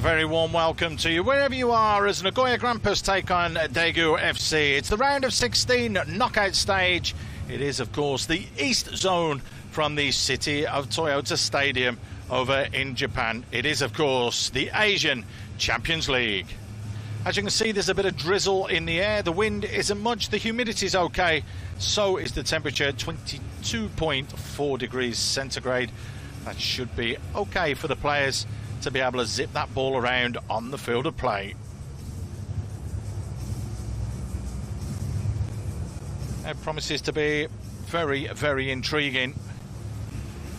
a very warm welcome to you wherever you are as Nagoya Grampus take on Daegu FC. It's the round of 16 knockout stage. It is, of course, the East Zone from the city of Toyota Stadium over in Japan. It is, of course, the Asian Champions League. As you can see, there's a bit of drizzle in the air. The wind isn't much. The humidity's okay. So is the temperature, 22.4 degrees centigrade. That should be okay for the players to be able to zip that ball around on the field of play. It promises to be very, very intriguing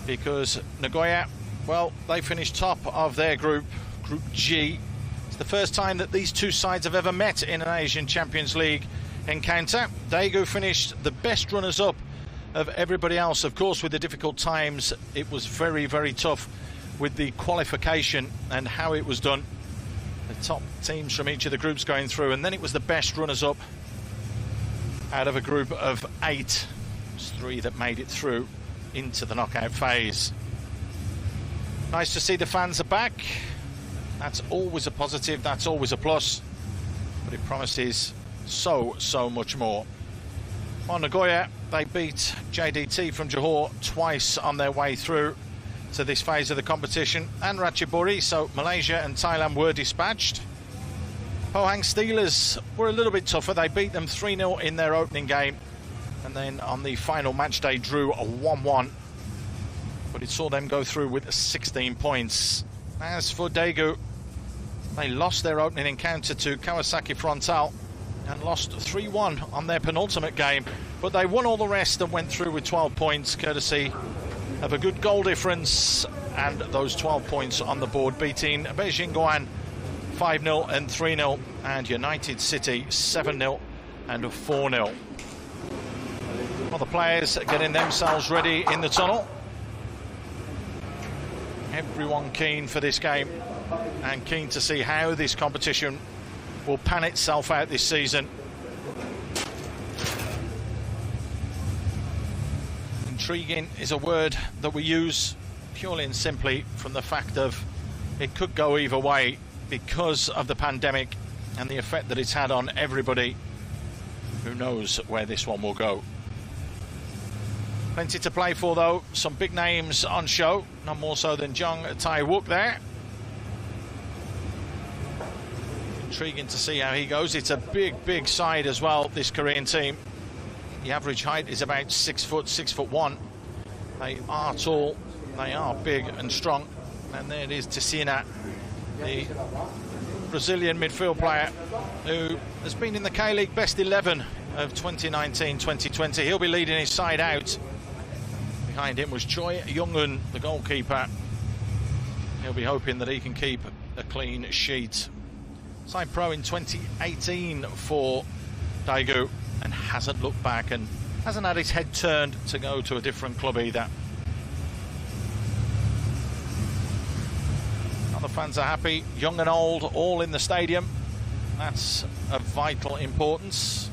because Nagoya, well, they finished top of their group, Group G. It's the first time that these two sides have ever met in an Asian Champions League encounter. Daegu finished the best runners-up of everybody else. Of course, with the difficult times, it was very, very tough with the qualification and how it was done. The top teams from each of the groups going through, and then it was the best runners-up out of a group of 8. There's 3 that made it through into the knockout phase. Nice to see the fans are back. That's always a positive, that's always a plus, but it promises so much more. On Nagoya, they beat JDT from Johor twice on their way through to this phase of the competition, and Ratchaburi, so Malaysia and Thailand were dispatched. Pohang Steelers were a little bit tougher. They beat them 3-0 in their opening game, and then on the final match day drew a 1-1, but it saw them go through with 16 points. As for Daegu, they lost their opening encounter to Kawasaki Frontale and lost 3-1 on their penultimate game, but they won all the rest and went through with 12 points courtesy of a good goal difference and those 12 points on the board, beating Beijing Guan 5-0 and 3-0 and United City 7-0 and 4-0. Well, the players are getting themselves ready in the tunnel. Everyone keen for this game and keen to see how this competition will pan itself out this season. Intriguing is a word that we use purely and simply from the fact of it could go either way because of the pandemic and the effect that it's had on everybody. Who knows where this one will go. Plenty to play for though, some big names on show, none more so than Jung Tai-wook there. Intriguing to see how he goes. It's a big side as well, this Korean team. The average height is about 6 foot, 6'1". They are tall, they are big and strong. And there it is, Tessina, the Brazilian midfield player who has been in the K-League best 11 of 2019-2020. He'll be leading his side out. Behind him was Choi Young-un, the goalkeeper. He'll be hoping that he can keep a clean sheet. Signed pro in 2018 for Daegu and hasn't looked back and hasn't had his head turned to go to a different club either. Other fans are happy, young and old, all in the stadium. That's of vital importance.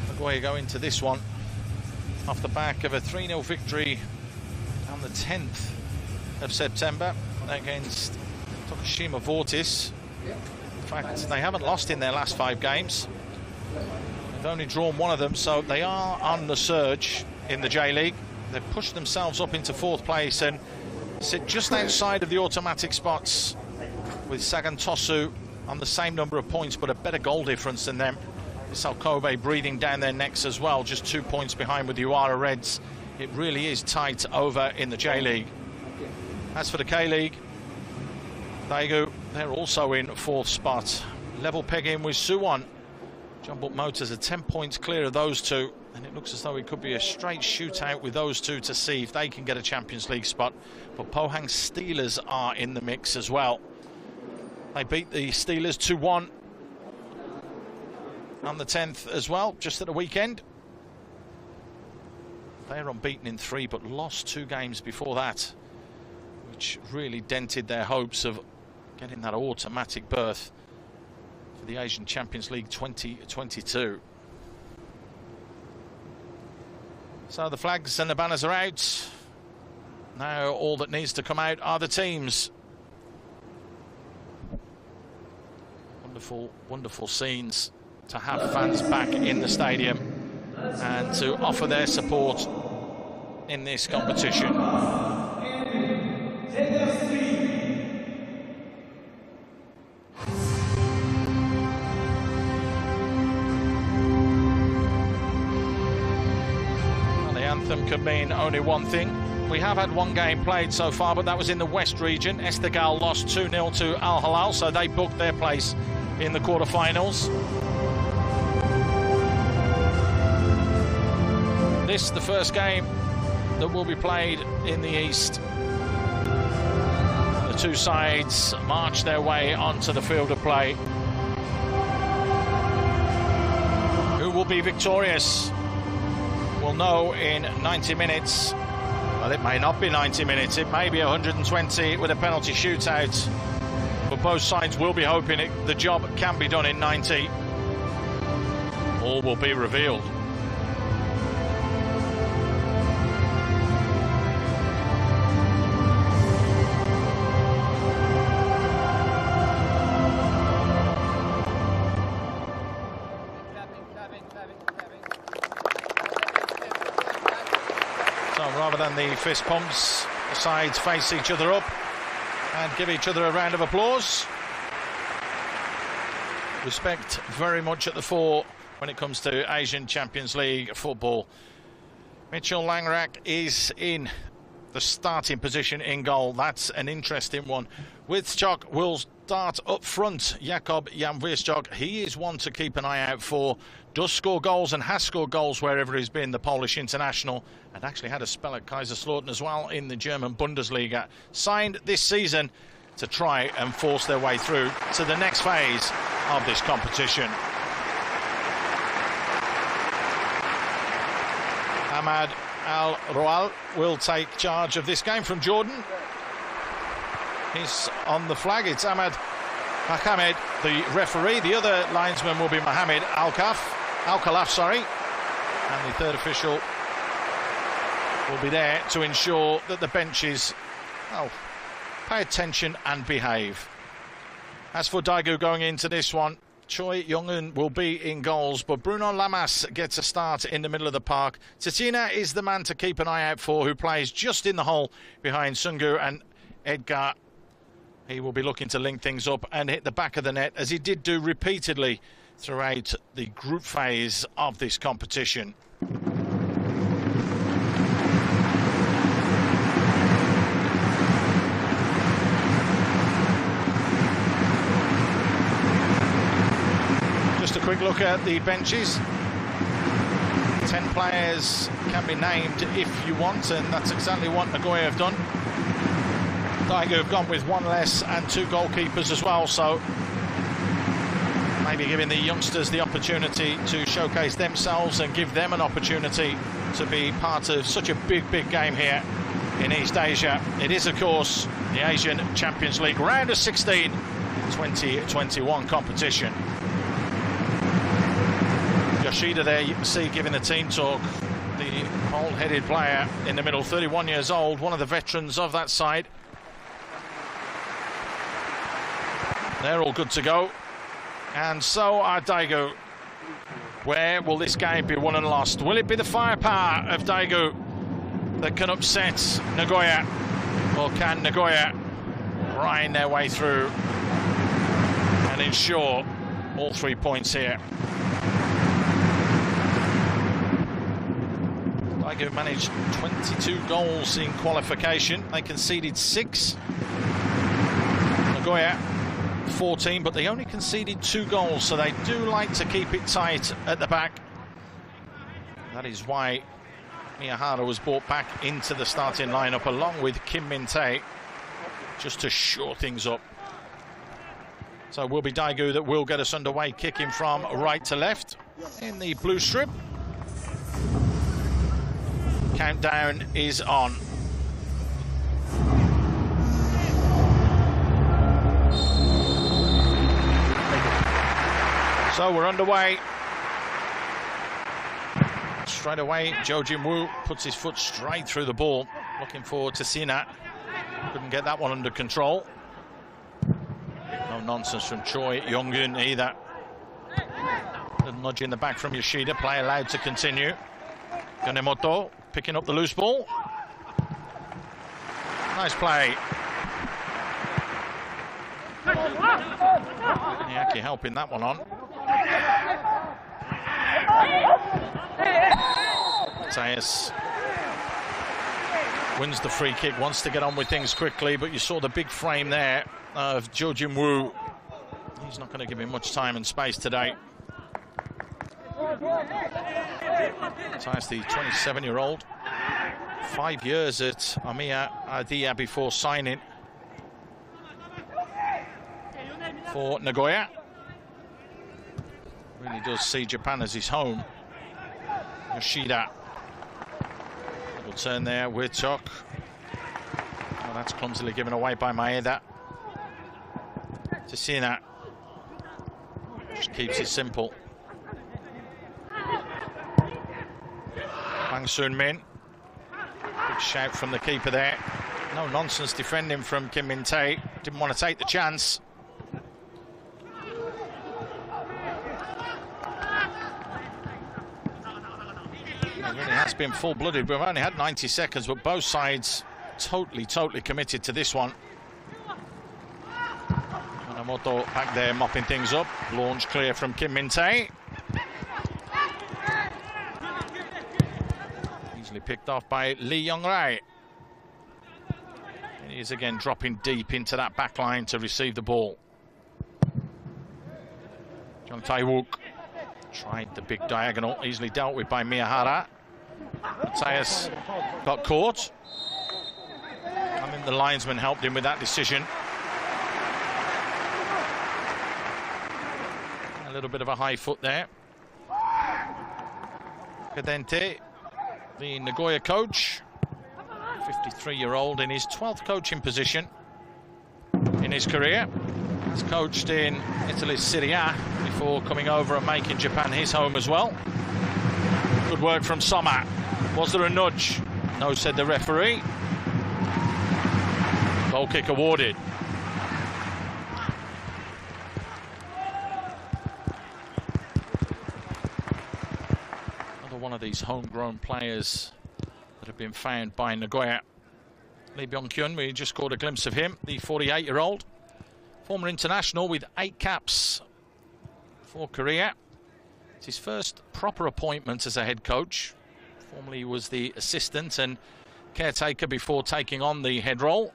Nagoya go into this one off the back of a 3-0 victory on the 10th of September against Tokushima Vortis. In fact, they haven't lost in their last 5 games. They've only drawn 1 of them, so they are on the surge in the J-League. They've pushed themselves up into 4th place and sit just outside of the automatic spots with Sagan Tosu on the same number of points but a better goal difference than them. Vissel Kobe breathing down their necks as well, just 2 points behind with the Uara Reds. It really is tight over in the J-League. As for the K-League, Daegu, they're also in 4th spot. Level pegging with Suwon. Jumbled Motors are 10 points clear of those two, and it looks as though it could be a straight shootout with those two to see if they can get a Champions League spot. But Pohang Steelers are in the mix as well. They beat the Steelers 2-1 on the 10th as well, just at the weekend. They're unbeaten in 3, but lost 2 games before that, which really dented their hopes of getting that automatic berth for the Asian Champions League 2022. So the flags and the banners are out. Now all that needs to come out are the teams. Wonderful, wonderful scenes to have fans back in the stadium and to offer their support in this competition. Anthem could mean only one thing. We have had one game played so far, but that was in the West region. Esteghlal lost 2-0 to Al Hilal, so they booked their place in the quarterfinals. This is the first game that will be played in the East. The two sides march their way onto the field of play. Who will be victorious? We'll know in 90 minutes. Well, it may not be 90 minutes. It may be 120 with a penalty shootout. But both sides will be hoping the job can be done in 90. All will be revealed. Rather than the fist pumps, the sides face each other up and give each other a round of applause. Respect very much at the fore when it comes to Asian Champions League football. Mitchell Langrak is in the starting position in goal. That's an interesting one. Withchok will start up front. Jakob Jan Withchok, he is one to keep an eye out for. Does score goals and has scored goals wherever he's been, the Polish international, and actually had a spell at Kaiserslautern as well in the German Bundesliga. Signed this season to try and force their way through to the next phase of this competition. Ahmad Al-Roual will take charge of this game from Jordan. He's on the flag. It's Ahmad Mohamed, the referee. The other linesman will be Mohamed Al-Khalaf, sorry. And the third official will be there to ensure that the benches, well, pay attention and behave. As for Daegu going into this one, Choi Young-eun will be in goals, but Bruno Lamas gets a start in the middle of the park. Tsatsina is the man to keep an eye out for, who plays just in the hole behind Sungu and Edgar. He will be looking to link things up and hit the back of the net, as he did do repeatedly throughout the group phase of this competition. Just a quick look at the benches. 10 players can be named if you want, and that's exactly what Nagoya have done. Daegu have gone with one less and two goalkeepers as well, so maybe giving the youngsters the opportunity to showcase themselves and give them an opportunity to be part of such a big game here in East Asia. It is, of course, the Asian Champions League round of 16 2021 competition. Yoshida there, you can see, giving the team talk. The bald-headed player in the middle, 31 years old, one of the veterans of that side. They're all good to go, and so are Daegu. Where will this game be won and lost? Will it be the firepower of Daegu that can upset Nagoya, or can Nagoya grind their way through and ensure all 3 points here? Daegu managed 22 goals in qualification. They conceded 6. Nagoya 14, but they only conceded 2 goals, so they do like to keep it tight at the back. That is why Miyahara was brought back into the starting lineup along with Kim Min-tae, just to shore things up. So it will be Daegu that will get us underway, kicking from right to left in the blue strip. Countdown is on. So we're underway. straight away. Jo Jin-woo puts his foot straight through the ball. Looking forward to Sina. Couldn't get that one under control. No nonsense from Choi Young-eun either. Little nudge in the back from Yoshida. Play allowed to continue. Yonemoto picking up the loose ball. Nice play. Niaki helping that one on. Mateus wins the free kick, wants to get on with things quickly, but you saw the big frame there of Jo Jin-woo. He's not going to give him much time and space today. Mateus, the 27-year-old, 5 years at Amiya Ardea before signing for Nagoya. Really does see Japan as his home. Yoshida. Little turn there with Chok. Oh, that's clumsily given away by Maeda. Tsina. Just keeps it simple. Hwang Sun-min. Big shout from the keeper there. No nonsense defending from Kim Min-tae. Didn't want to take the chance. It really has been full-blooded. We've only had 90 seconds, but both sides totally committed to this one. Yonemoto back there mopping things up. Launch clear from Kim Min-tae. Easily picked off by Lee Young-rae. He is again dropping deep into that back line to receive the ball. Jung Tae-wook tried the big diagonal, easily dealt with by Miyahara. Mateus got caught. I mean, the linesman helped him with that decision. A little bit of a high foot there. Kadente, the Nagoya coach, 53-year-old in his 12th coaching position in his career. He's coached in Italy's Serie A before coming over and making Japan his home as well. Good work from Soma. Was there a nudge? No, said the referee. Goal kick awarded. Another one of these homegrown players that have been found by Nagoya. Lee Byung-kyun, we just caught a glimpse of him, the 48-year-old. Former international with 8 caps for Korea. It's his first proper appointment as a head coach. Formerly he was the assistant and caretaker before taking on the head role.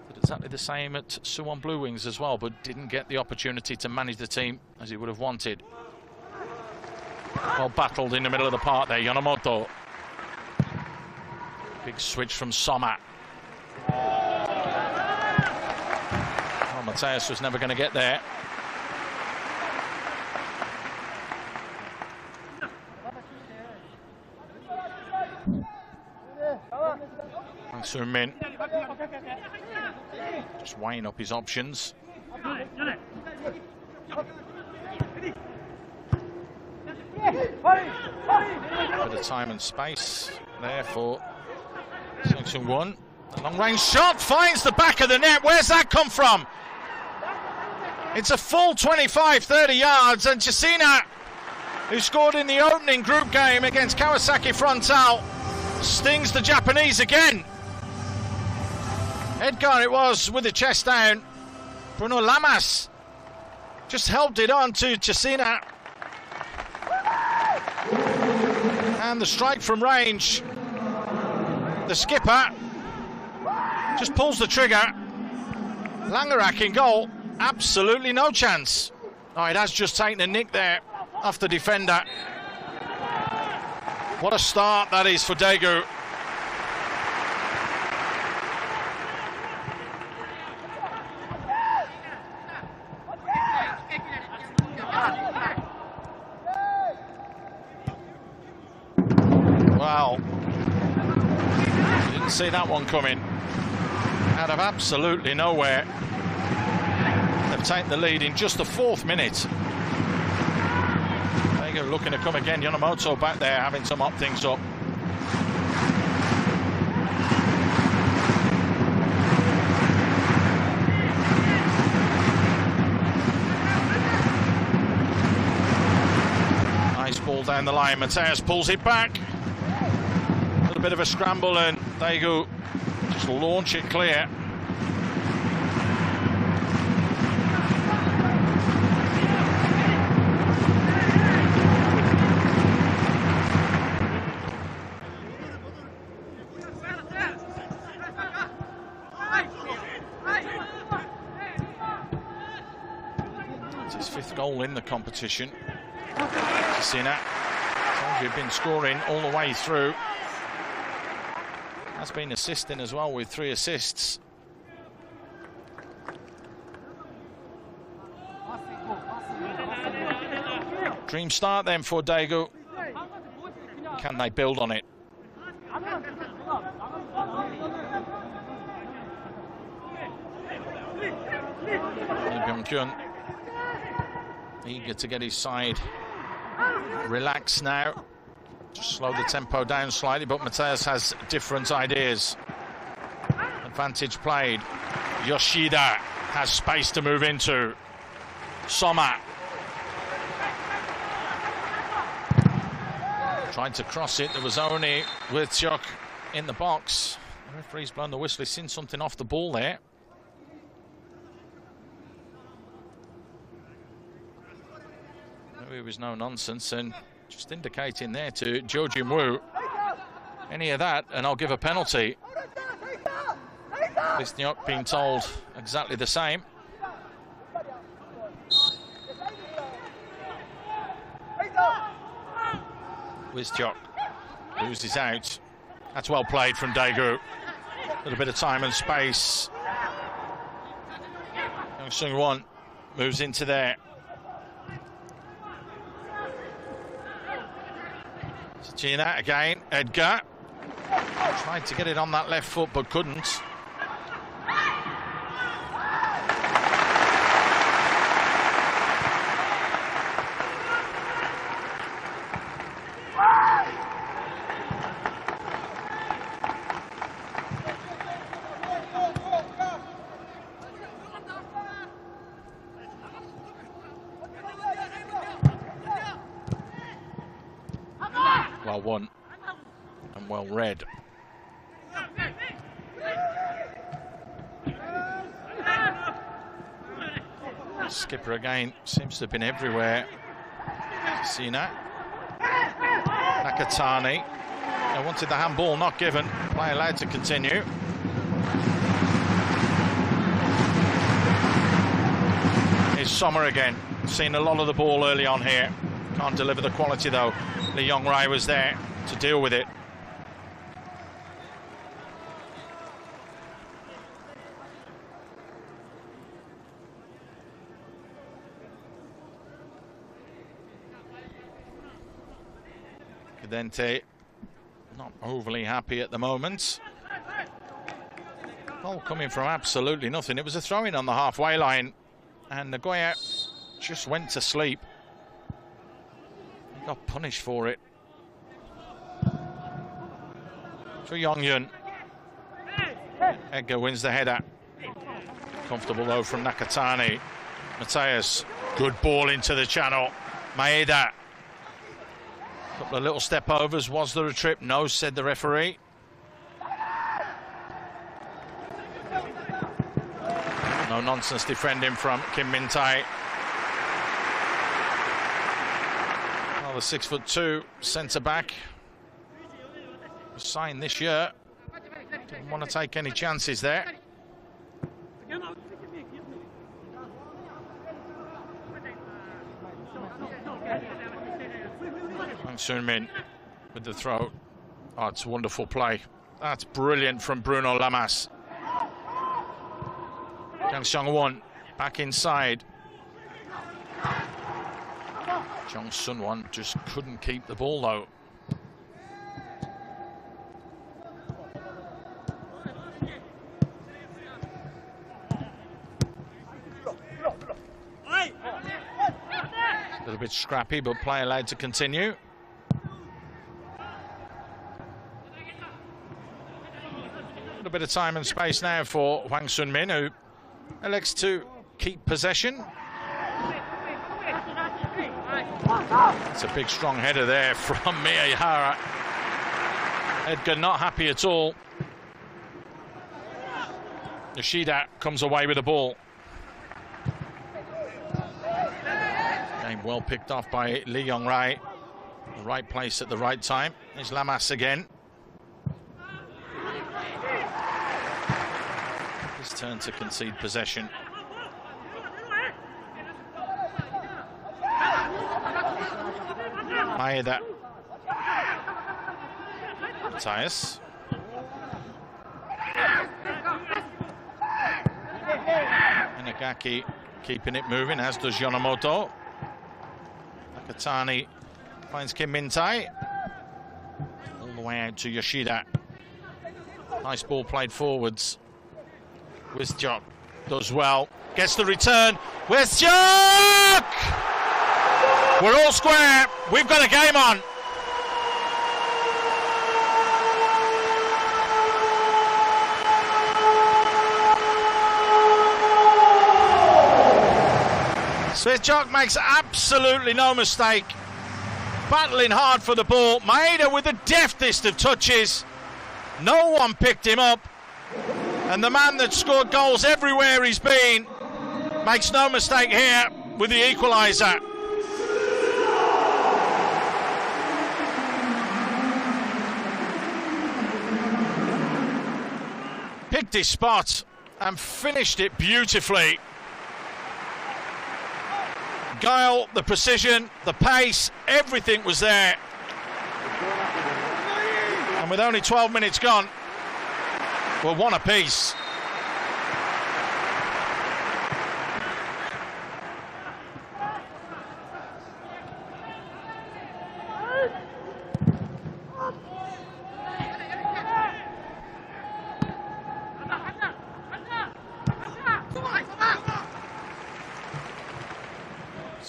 Did exactly the same at Suwon Blue Wings as well, but didn't get the opportunity to manage the team as he would have wanted. Well battled in the middle of the park there, Yonemoto. Big switch from Soma. Well, Mateus was never going to get there. Hwang Sun-min just weighing up his options. Bit of time and space there for Sung Sung-won. The long-range shot finds the back of the net. Where's that come from? It's a full 25-30 yards, and Chesina, who scored in the opening group game against Kawasaki Frontale, stings the Japanese again. Edgar it was with the chest down. Bruno Lamas just helped it on to Chesina. And the strike from range. The skipper just pulls the trigger. Langerak in goal. Absolutely no chance. Oh, it has just taken a nick there off the defender. What a start that is for Daegu. Wow. Didn't see that one coming. Out of absolutely nowhere. They've taken the lead in just the 4th minute. Daegu looking to come again. Yonemoto back there having to mop things up. Nice ball down the line. Mateus pulls it back. A little bit of a scramble and Daegu just launch it clear. His 5th goal in the competition. Sinat, told you, been scoring all the way through. Has been assisting as well with 3 assists. Dream start then for Daegu. Can they build on it? Lee Byung-kyun eager to get his side relaxed now. Just slow the tempo down slightly, but Mateus has different ideas. Advantage played. Yoshida has space to move into. Soma tried to cross it. There was only Witchok in the box. The referee's blown the whistle. He's seen something off the ball there. It was no nonsense, and just indicating there to Jo Jin-woo, any of that and I'll give a penalty. Wisniok being told exactly the same. Wisniok loses out. That's well played from Daegu. A little bit of time and space. Young Sung-won moves into there. Gina again, Edgar tried to get it on that left foot but couldn't. Well won and well read. Skipper again seems to have been everywhere. Sina, Nakatani. I wanted the handball, not given. Play allowed to continue. Here's Sommer again. Seen a lot of the ball early on here. Can't deliver the quality though. Lee Young-rae was there to deal with it. Cadente not overly happy at the moment. Ball coming from absolutely nothing. It was a throw-in on the halfway line and Nagoya just went to sleep. He got punished for it. For Yongyun. Edgar wins the header. Comfortable though from Nakatani. Mateus, good ball into the channel. Maeda. Couple of little step overs. Was there a trip? No, said the referee. No nonsense defending from Kim Min-tae. Well, the 6'2" centre back was signed this year. Didn't want to take any chances there. Sun-min with the throw. Oh, it's wonderful play. That's brilliant from Bruno Lamas. Jang Seong-won back inside. Jong Sun-won just couldn't keep the ball though. little bit scrappy, but play allowed to continue. A little bit of time and space now for Hwang Sun-min, who elects to keep possession. It's a big strong header there from Miyahara. Edgar not happy at all. Yoshida comes away with the ball. Game well picked off by Lee Yong-rae. The right place at the right time. There's Lamas again. His turn to concede possession. Maeda. Matthias. Inagaki keeping it moving, as does Yonemoto. Nakatani finds Kim Min-tae. All the way out to Yoshida. Nice ball played forwards. Wisjok does well. Gets the return. Wisjok! We're all square. We've got a game on. Wisjok makes absolutely no mistake. Battling hard for the ball. Maeda with the deftest of touches. No one picked him up. And the man that scored goals everywhere he's been makes no mistake here with the equaliser. Picked his spot and finished it beautifully. Guile, the precision, the pace, everything was there. And with only 12 minutes gone, we're one apiece.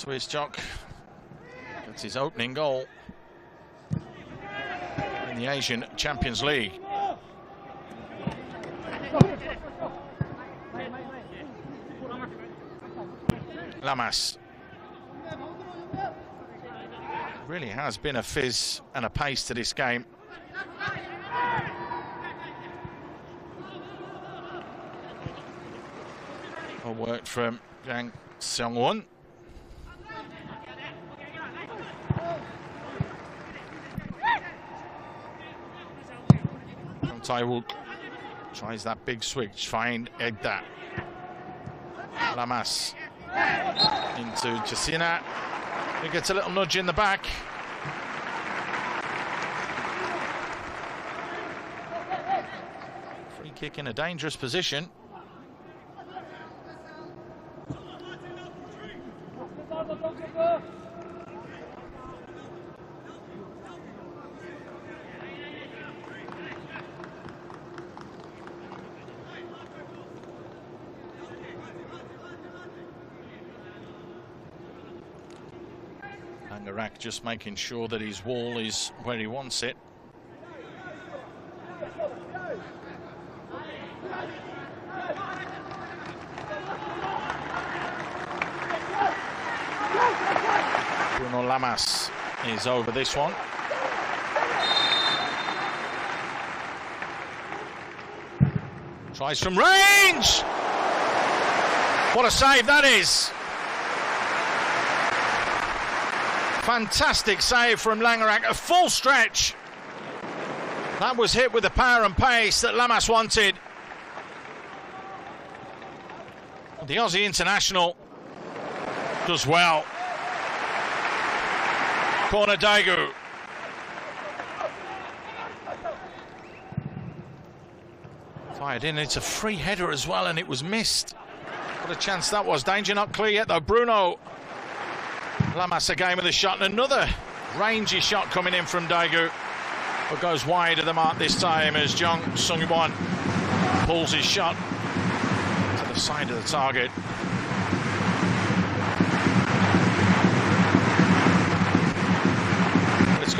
Wisjok gets his opening goal in the Asian Champions League. Lamas. Really has been a fizz and a pace to this game. Well worked from Jang Seong-won. Taewook tries that big switch, find Egda. Lamas into Jasina. He gets a little nudge in the back. Free kick in a dangerous position. Iraq just making sure that his wall is where he wants it. Bruno Lamas is over this one. Tries from range! What a save that is! Fantastic save from Langerak, a full stretch. That was hit with the power and pace that Lamas wanted. The Aussie international does well. Corner Daegu. Fired in, it's a free header as well, and it was missed. What a chance that was. Danger not clear yet though. Bruno Lamas again with a shot, and another rangy shot coming in from Daegu, but goes wide of the mark this time as Jung Sung-won pulls his shot to the side of the target.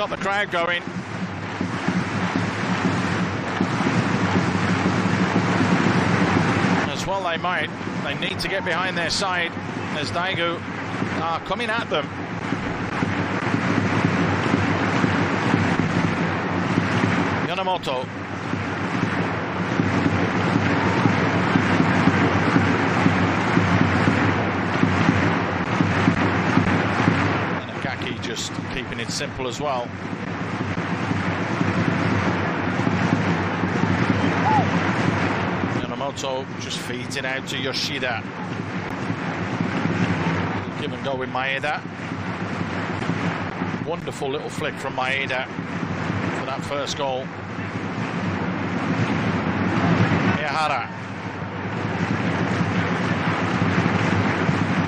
got the crowd going. As well they might. They need to get behind their side as Daegu are coming at them. Yamamoto. Just keeping it simple as well. Yamamoto just feeds it out to Yoshida. Give and go with Maeda. Wonderful little flick from Maeda for that first goal. Miyahara.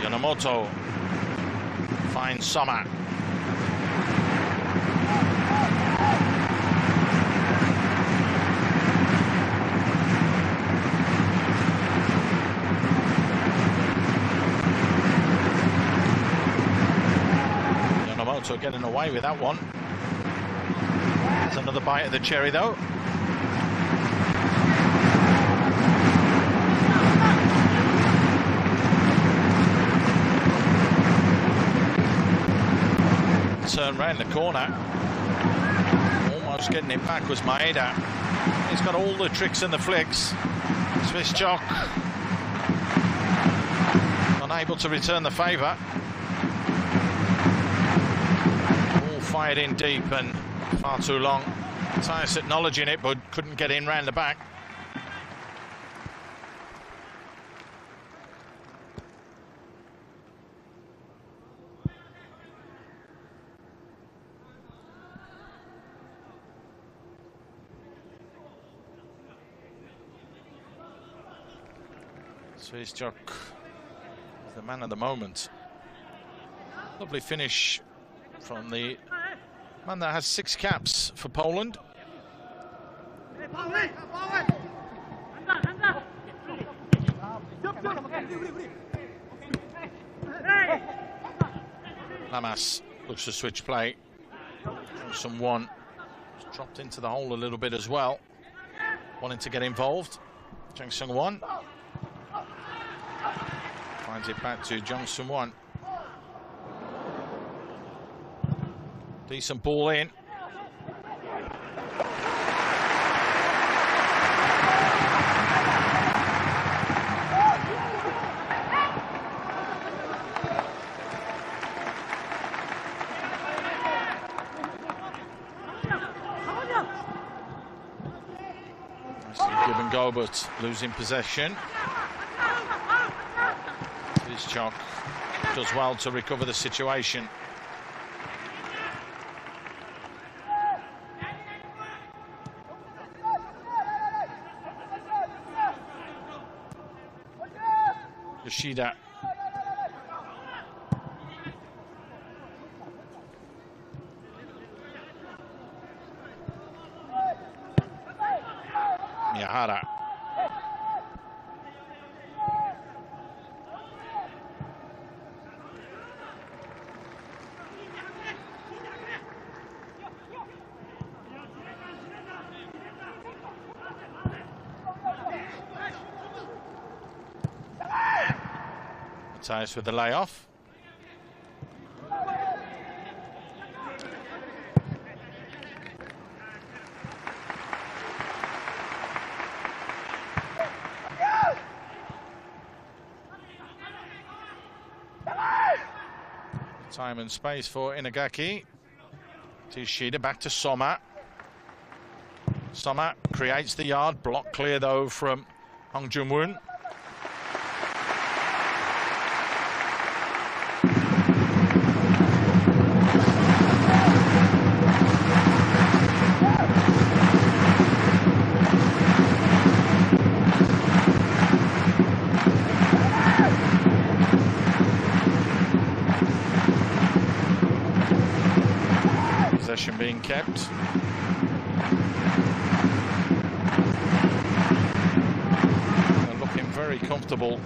Yamamoto finds Soma. Yamamoto getting away with that one. There's another bite of the cherry though. Turn round the corner, almost getting it back was Maeda. He's got all the tricks and the flicks. Svischok unable to return the favour. All fired in deep and far too long. Tyus acknowledging it but couldn't get in round the back. Svischok is the man of the moment. Lovely finish from the man that has 6 caps for Poland. Lamas looks to switch play. Johnson one dropped into the hole a little bit as well, wanting to get involved. Jang Sung-won finds it back to Jang Sung-won. Decent ball in. Give and go, but losing possession. Svischok does well to recover the situation. Yoshida. Miyahara. Tyus with the layoff. Time and space for Inagaki. Yoshida back to Soma. Soma creates the yard. Block clear though from Hong Jun-woon. Possession being kept. They're looking very comfortable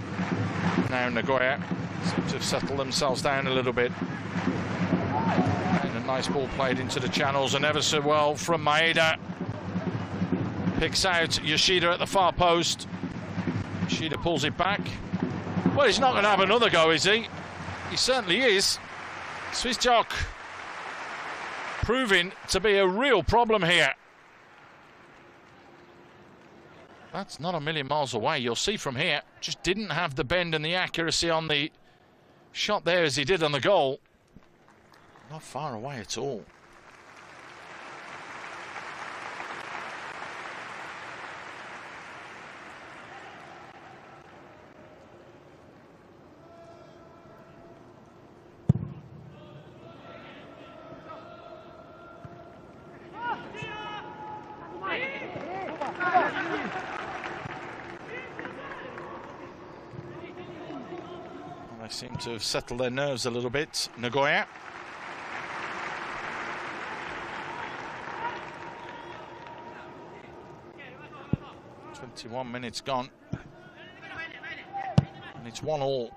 now. Nagoya seem to have settled themselves down a little bit in an Nice ball played into the channels and ever so well from Maeda. Picks out Yoshida at the far post. Yoshida pulls it back. Well, he's not going to have another go, is he? He certainly is. Swiss-Jock proving to be a real problem here. That's not a million miles away. You'll see from here, just didn't have the bend and the accuracy on the shot there as he did on the goal. Not far away at all. They seem to have settled their nerves a little bit. Nagoya. .21 minutes gone. And it's 1-1.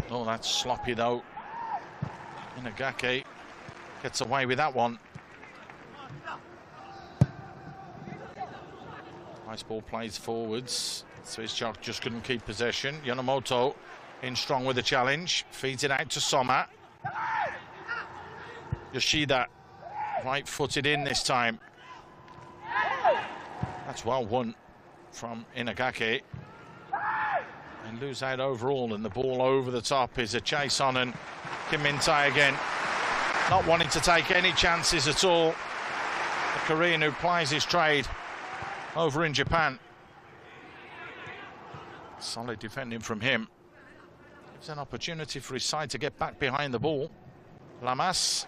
Oh, that's sloppy though. Inagaki gets away with that one. Nice ball plays forwards. Swiss-Jock just couldn't keep possession. Yonemoto in strong with the challenge. Feeds it out to Soma. Yoshida right-footed in this time. That's well won from Inagaki. And lose out overall, and the ball over the top is a chase on, and Kim Min-tae again not wanting to take any chances at all. The Korean who plies his trade over in Japan. Solid defending from him. Gives an opportunity for his side to get back behind the ball. Lamas.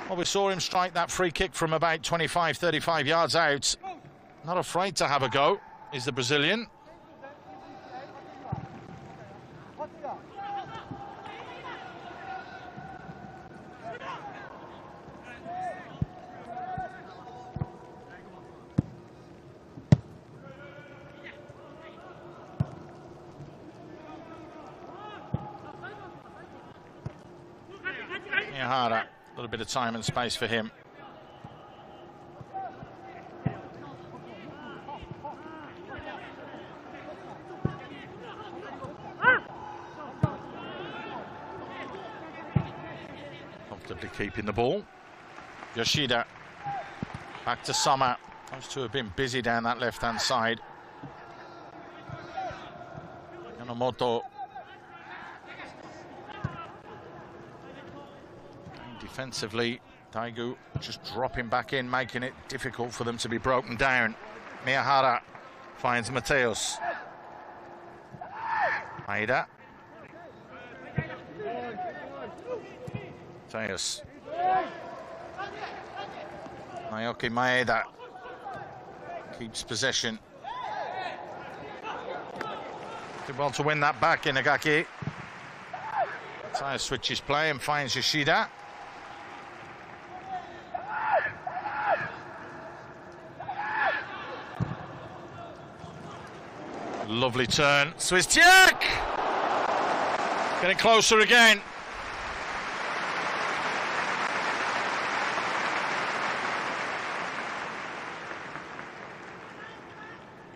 Well, we saw him strike that free kick from about 25, 35 yards out. Not afraid to have a go, is the Brazilian. Harder. A little bit of time and space for him. Comfortably keeping the ball. Yoshida. Back to Soma. Those two have been busy down that left-hand side. Yonemoto. Defensively, Daegu just dropping back in, making it difficult for them to be broken down. Miyahara finds Mateus. Maeda. Mateus. Naoki Maeda keeps possession. Did well to win that back, Inagaki. Mateus switches play and finds Yoshida. Lovely turn. Swiss-Jock! Getting closer again.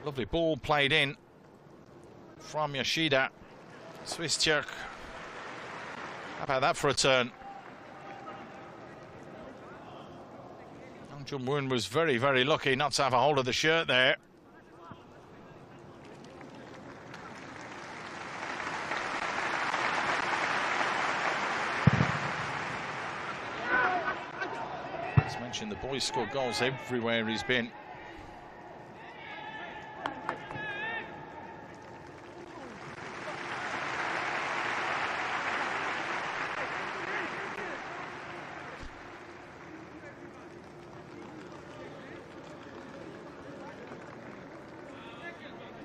Lovely ball played in from Yoshida. Swiss-Jock. How about that for a turn? Young Jung-woon was very, very lucky not to have a hold of the shirt there. The boys scored goals everywhere he's been.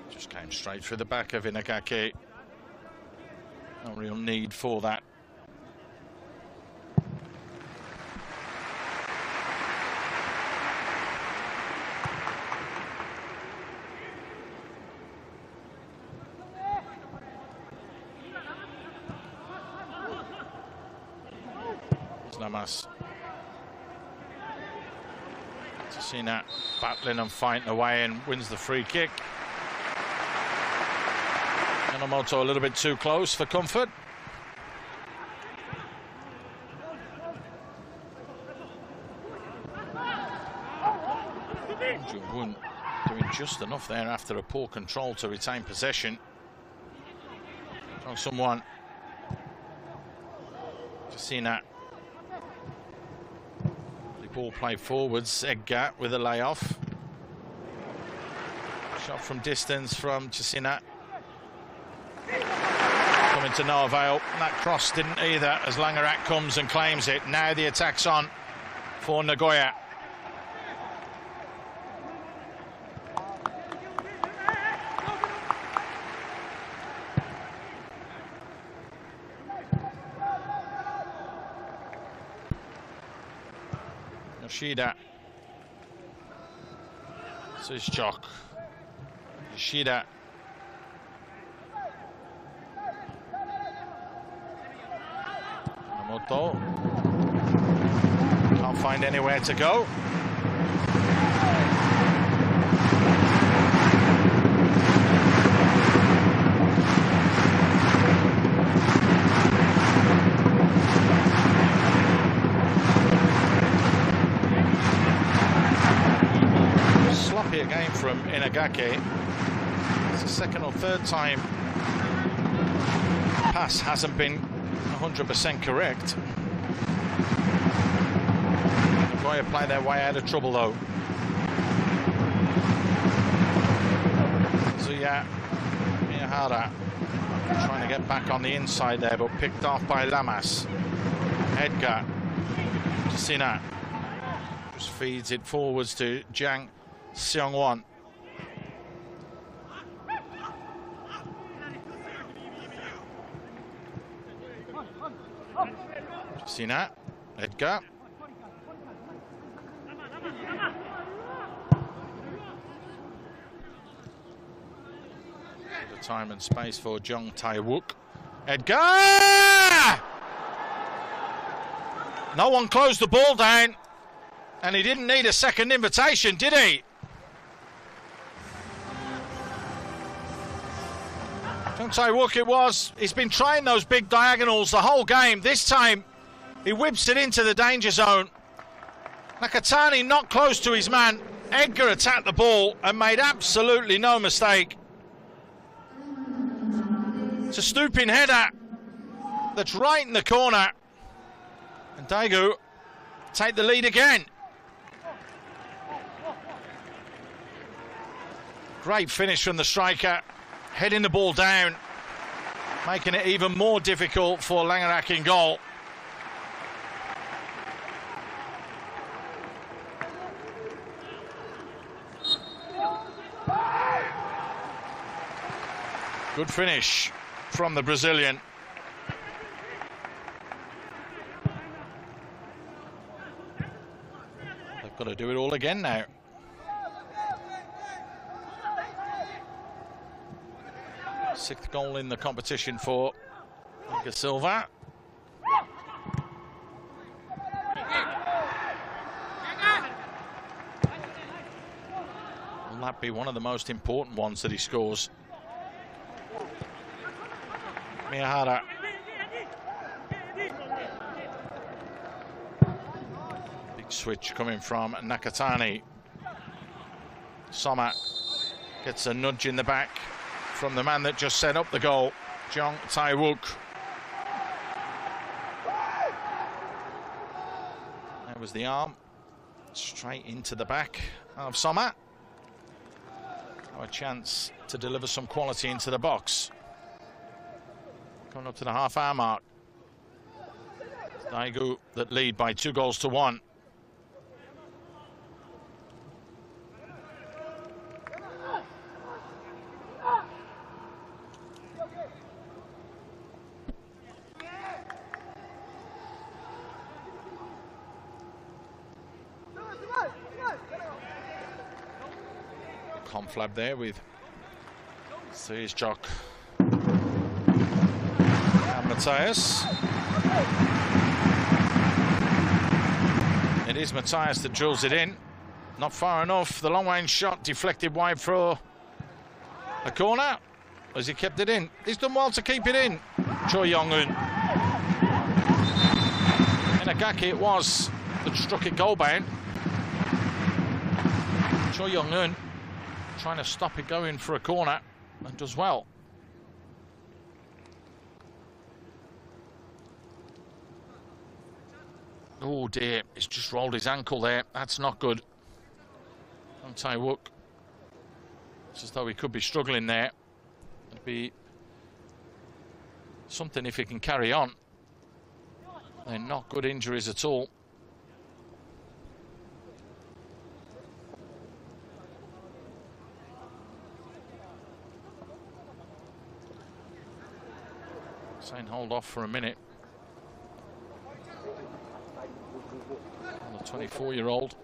Just came straight for the back of Inagaki. No real need for that. Lamas. Cecina battling and fighting away and wins the free kick. Yanomoto a little bit too close for comfort. Jung-won doing just enough there after a poor control to retain possession. Someone. Cecina. The ball played forwards. Edgar with a layoff. Shot from distance from Cecina. Coming to no avail. That cross didn't either as Langerak comes and claims it. Now the attack's on for Nagoya. Yoshida. Sisjok. Yoshida. Yamamoto. Can't find anywhere to go. Sloppy again from Inagake. It's the second or third time pass hasn't been 100% correct. Nagoya play their way out of trouble though. Zuya Miyahara trying to get back on the inside there, but picked off by Lamas. Edgar. Cecina just feeds it forwards to Jang Seong-won. Cecina, Edgar. The time and space for Jung Tae-wook. Edgar! No one closed the ball down, and he didn't need a second invitation, did he? Jung Tae-wook it was. He's been trying those big diagonals the whole game. This time, he whips it into the danger zone. Nakatani not close to his man. Edgar attacked the ball and made absolutely no mistake. It's a stooping header that's right in the corner. And Daegu take the lead again. Great finish from the striker. Heading the ball down, making it even more difficult for Langerak in goal. Good finish from the Brazilian. They've got to do it all again now. Sixth goal in the competition for Inga Silva. Will that be one of the most important ones that he scores? Miyahara. Big switch coming from Nakatani. Soma gets a nudge in the back from the man that just set up the goal, Jung Tae-wook. That was the arm, straight into the back of Soma. Now a chance to deliver some quality into the box. Coming up to the half-hour mark. Daegu that lead by 2-1. Conflab there with Sejok and Matthias. It is Matthias that drills it in. Not far enough. The long-range shot deflected wide for a corner. As he kept it in. He's done well to keep it in. Choi Young-un. Inagaki it was that struck it goal-bound. Choi Young-un trying to stop it going for a corner and does well. Oh dear, he's just rolled his ankle there. That's not good. On Tae-wook. It's as though he could be struggling there. It'd be something if he can carry on. They're not good injuries at all. Saying hold off for a minute. And the 24-year-old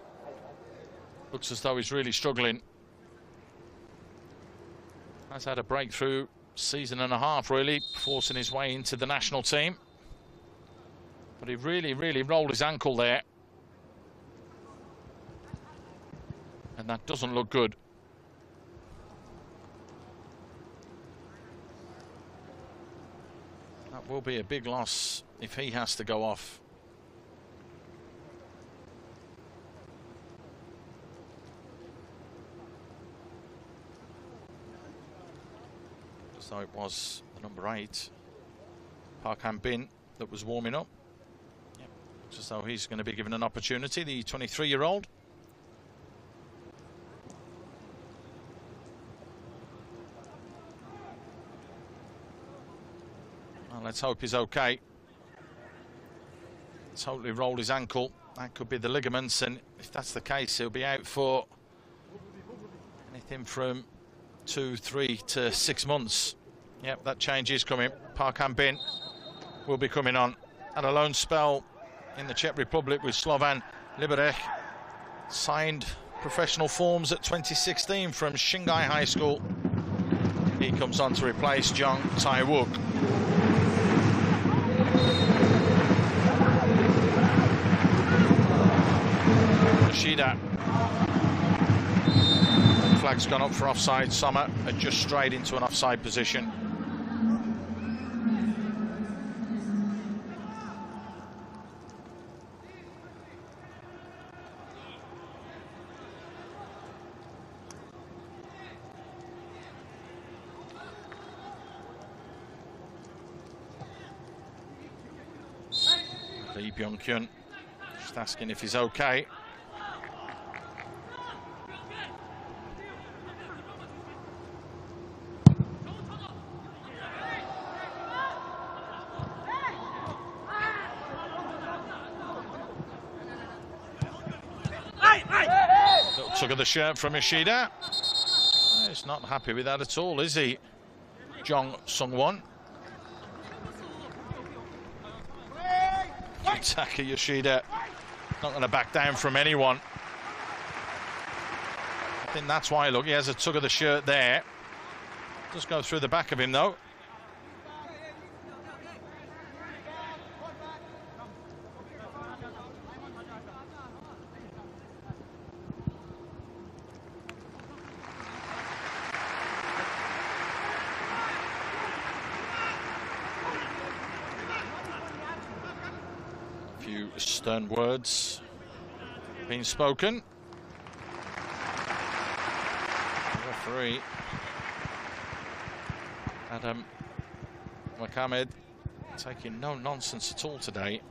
looks as though he's really struggling. Has had a breakthrough season and a half, really, forcing his way into the national team. But he really rolled his ankle there. And that doesn't look good. That will be a big loss if he has to go off. So it was the number 8, Park Han-bin, that was warming up. Yep. Just so he's going to be given an opportunity, the 23-year-old. Well, let's hope he's okay. Totally rolled his ankle. That could be the ligaments, and if that's the case, he'll be out for anything from 2, 3 to 6 months. Yep, that change is coming. Park Han-bin will be coming on. Had a loan spell in the Czech Republic with Slovan Liberec. Signed professional forms at 2016 from Shingai High School. He comes on to replace Jung Tae-wook. Yoshida. Flag's gone up for offside. Sommer had just strayed into an offside position. Lee Byung-kyun just asking if he's okay. Tug of the shirt from Ishida. He's not happy with that at all, is he? Jong Sung-won. Taka Yoshida not going to back down from anyone. I think that's why, look, he has a tug of the shirt there. Does go through the back of him, though. Stern words being spoken. The referee Adam Mohamed taking no nonsense at all today.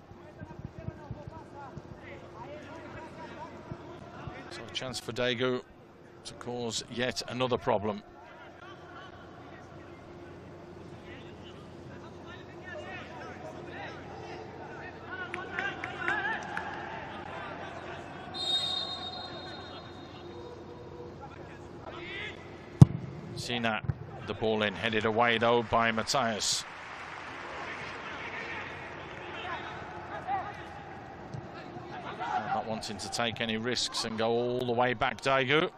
So a chance for Daegu to cause yet another problem. Sina, the ball in, headed away though by Matthias. Not wanting to take any risks and go all the way back, Daegu.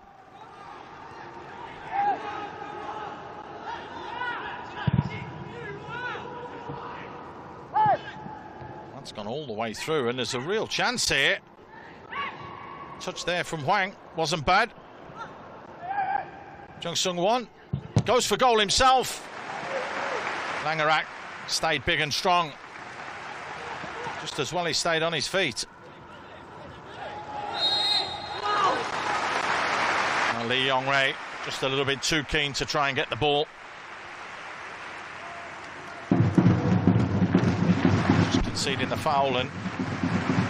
That's gone all the way through, and there's a real chance here. touch there from Hwang. Wasn't bad. Jung Sung-won goes for goal himself. Langerak stayed big and strong. Just as well he stayed on his feet. Now Lee Yong-rae just a little bit too keen to try and get the ball. Just conceding the foul, and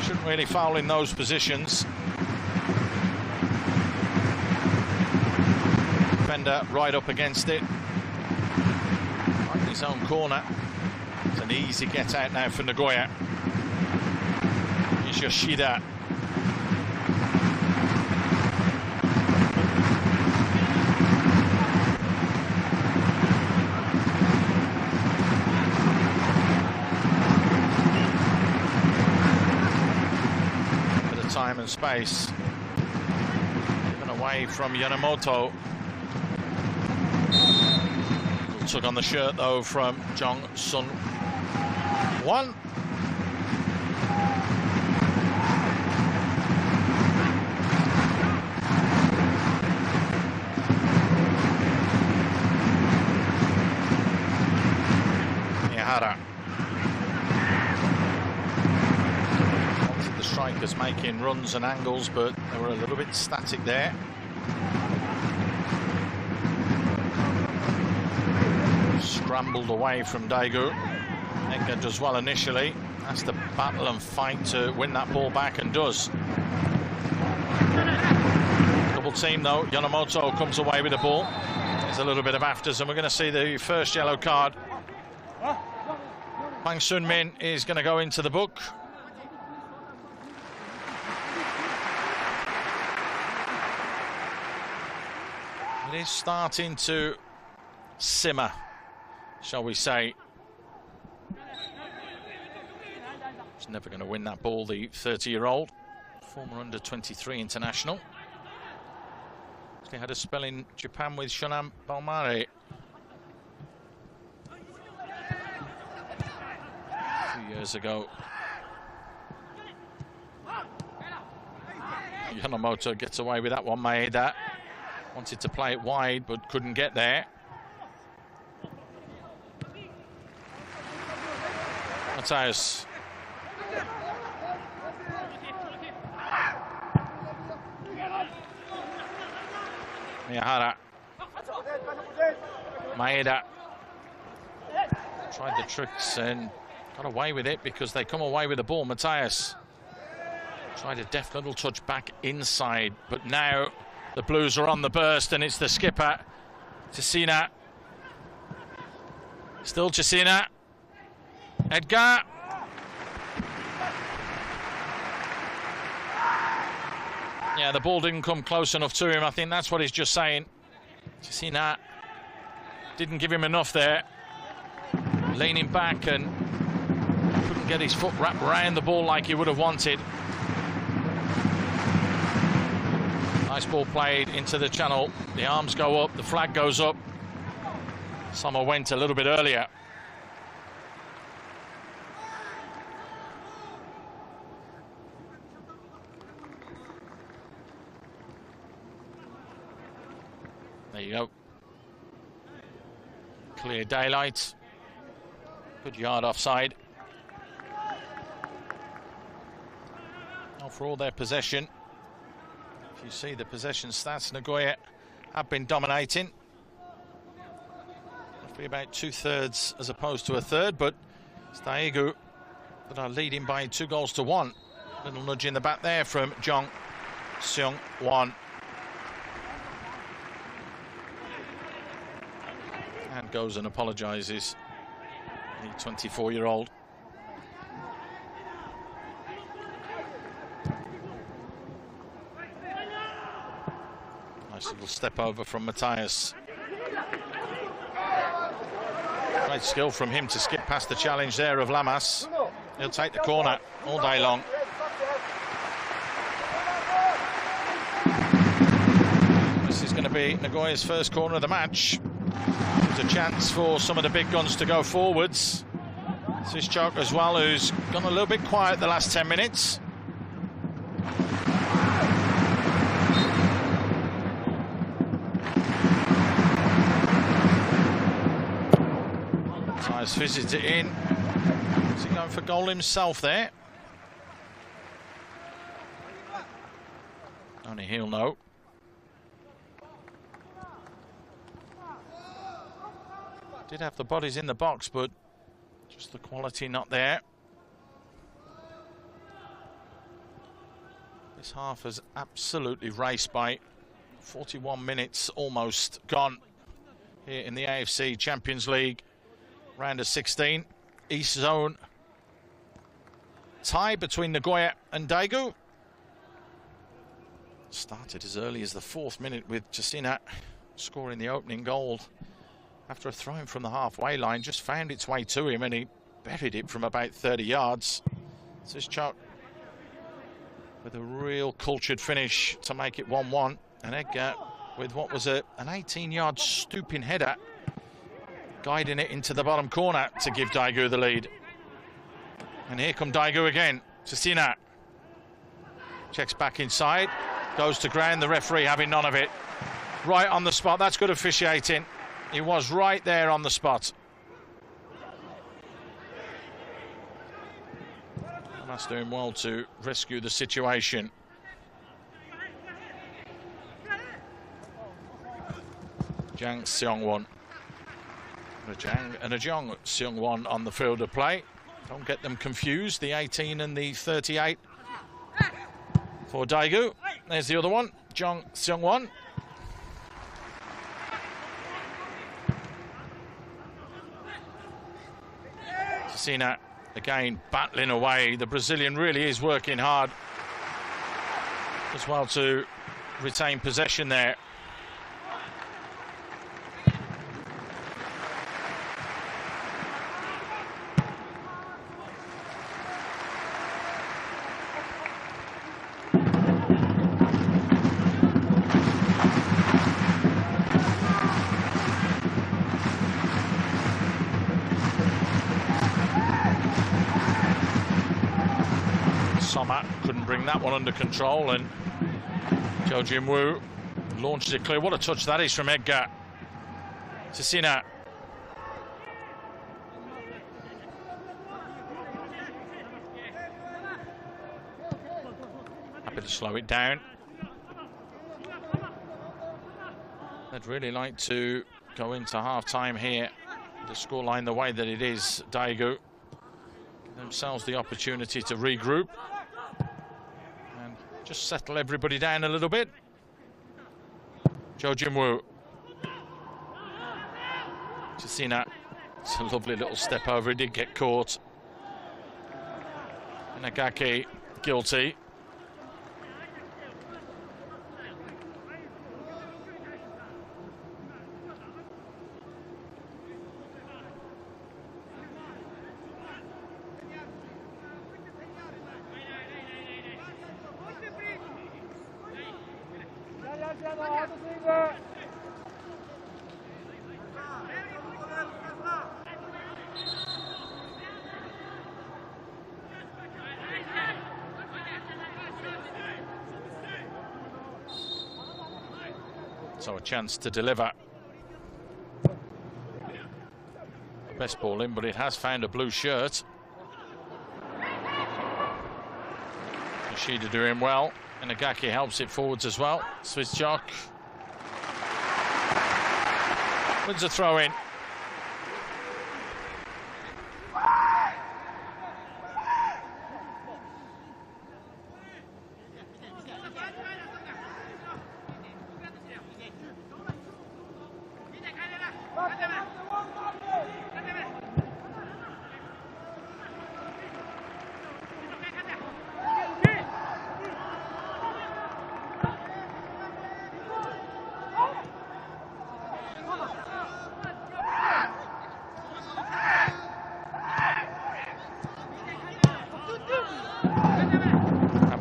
shouldn't really foul in those positions. Defender right up against it. Right in his own corner. It's an easy get out now for Nagoya. Here's Yoshida. Bit of time and space. Given away from Yamamoto. Tug on the shirt though from Jung Sung-won. Miyahara. Lots of the strikers making runs and angles, but they were a little bit static there. Scrambled away from Daegu. Edgar does well initially, has to battle and fight to win that ball back, and does. Double team though. Yamamoto comes away with the ball. There's a little bit of afters, and we're going to see the first yellow card. Hwang Sun-min is going to go into the book. It is starting to simmer, shall we say. He's never going to win that ball, the 30-year-old, former under-23 international. He had a spell in Japan with Shonan Bellmare a few years ago. Yamamoto gets away with that one. Maeda wanted to play it wide but couldn't get there. Matthias. Miyahara. Maeda tried the tricks and got away with it because they come away with the ball. Matthias tried a deft little touch back inside, but now the Blues are on the burst, and it's the skipper, Cecina. Still Cecina. Edgar. Yeah, the ball didn't come close enough to him. I think that's what he's just saying. Cecina didn't give him enough there. Leaning back and couldn't get his foot wrapped around the ball like he would have wanted. Nice ball played into the channel. The arms go up, the flag goes up. Summer went a little bit earlier. There you go. Clear daylight. Good yard offside. Now for all their possession. If you see the possession stats, Nagoya have been dominating. Roughly about 2/3 as opposed to a third, but it's Daegu that are leading by 2-1. Little nudge in the back there from Jung Sung-won. And goes and apologises, the 24-year-old. Nice little step over from Matthias. Great skill from him to skip past the challenge there of Lamas. He'll take the corner all day long. This is going to be Nagoya's first corner of the match. There's a chance for some of the big guns to go forwards. Sischok as well, who's gone a little bit quiet the last 10 minutes. Has fizzed it in. Is he going for goal himself there? Only he'll know. Did have the bodies in the box, but just the quality not there. This half has absolutely raced by. 41 minutes almost gone here in the AFC Champions League. Round of 16. East Zone. Tie between Nagoya and Daegu. Started as early as the 4th minute with Justina scoring the opening goal after a throw-in from the halfway line. Just found its way to him and he buried it from about 30 yards. This is Chuck with a real cultured finish to make it 1-1. And Edgar with what was an 18-yard stooping header, guiding it into the bottom corner to give Daegu the lead. And here come Daegu again. Justina checks back inside, goes to ground, the referee having none of it. Right on the spot, that's good officiating. He was right there on the spot. And that's doing well to rescue the situation. Jang Seong-won. Jang and a Jong Seong-won on the field of play. Don't get them confused, the 18 and the 38 for Daegu. There's the other one, Jong Seong-won. Sina again battling away. The Brazilian really is working hard as well to retain possession there. Couldn't bring that one under control, and Jo Jin-woo launches it clear. What a touch that is from Edgar. Justina. Happy to slow it down. I'd really like to go into half-time here. The scoreline the way that it is, Daegu give themselves the opportunity to regroup. Just settle everybody down a little bit. Jo Jin-woo. Justina. It's a lovely little step over. He did get caught. Nagaki guilty. So a chance to deliver. The best ball in, but it has found a blue shirt. Yoshida doing well. And Nagaki helps it forwards as well. Swiss-Jock wins a throw in.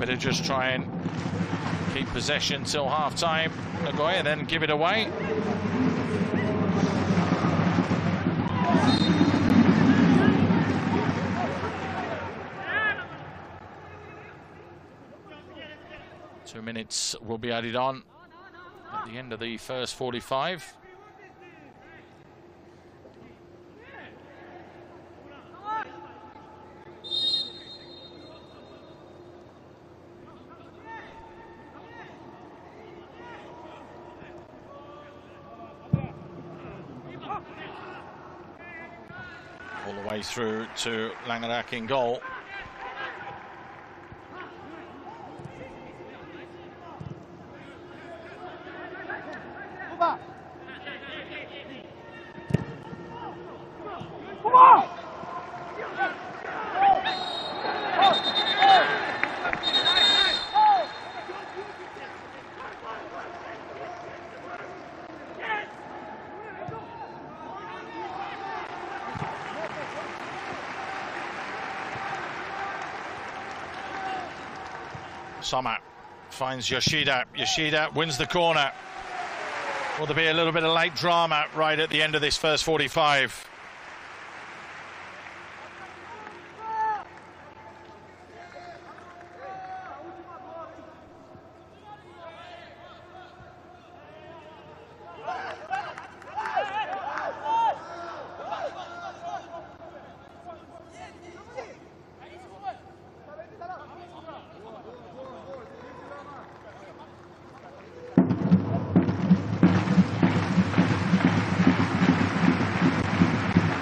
To just try and keep possession till half-time, Nagoya, then give it away. Two minutes will be added on at the end of the first 45. All the way through to Langerak in goal. Sommer finds Yoshida. Yoshida wins the corner. Will there be a little bit of late drama right at the end of this first 45?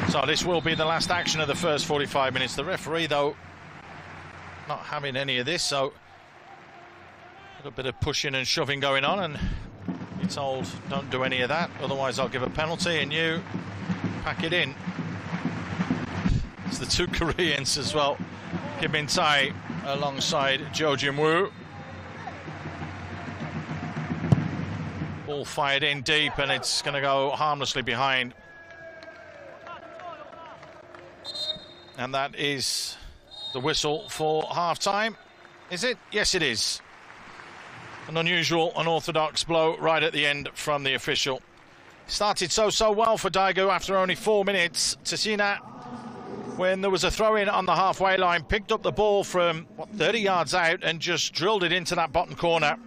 So this will be the last action of the first 45 minutes. The referee, though, not having any of this, so a little bit of pushing and shoving going on, and you're told don't do any of that, otherwise I'll give a penalty and you pack it in. It's the two Koreans as well, Kim Min-tae alongside Jo Jin-woo. Ball fired in deep, and it's going to go harmlessly behind. And that is the whistle for half-time. Is it? Yes, it is. An unusual, unorthodox blow right at the end from the official. Started so well for Daegu after only 4 minutes. Tsushina, when there was a throw-in on the halfway line, picked up the ball from, 30 yards out and just drilled it into that bottom corner.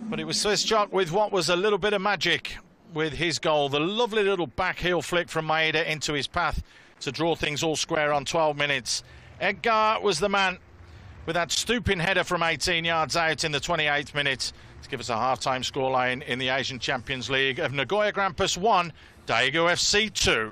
But it was Swiss-Chok with what was a little bit of magic with his goal. The lovely little back heel flick from Maeda into his path to draw things all square on 12 minutes. Edgar was the man with that stooping header from 18 yards out in the 28th minute to give us a half-time scoreline in the Asian Champions League of Nagoya Grampus 1, Daegu FC 2.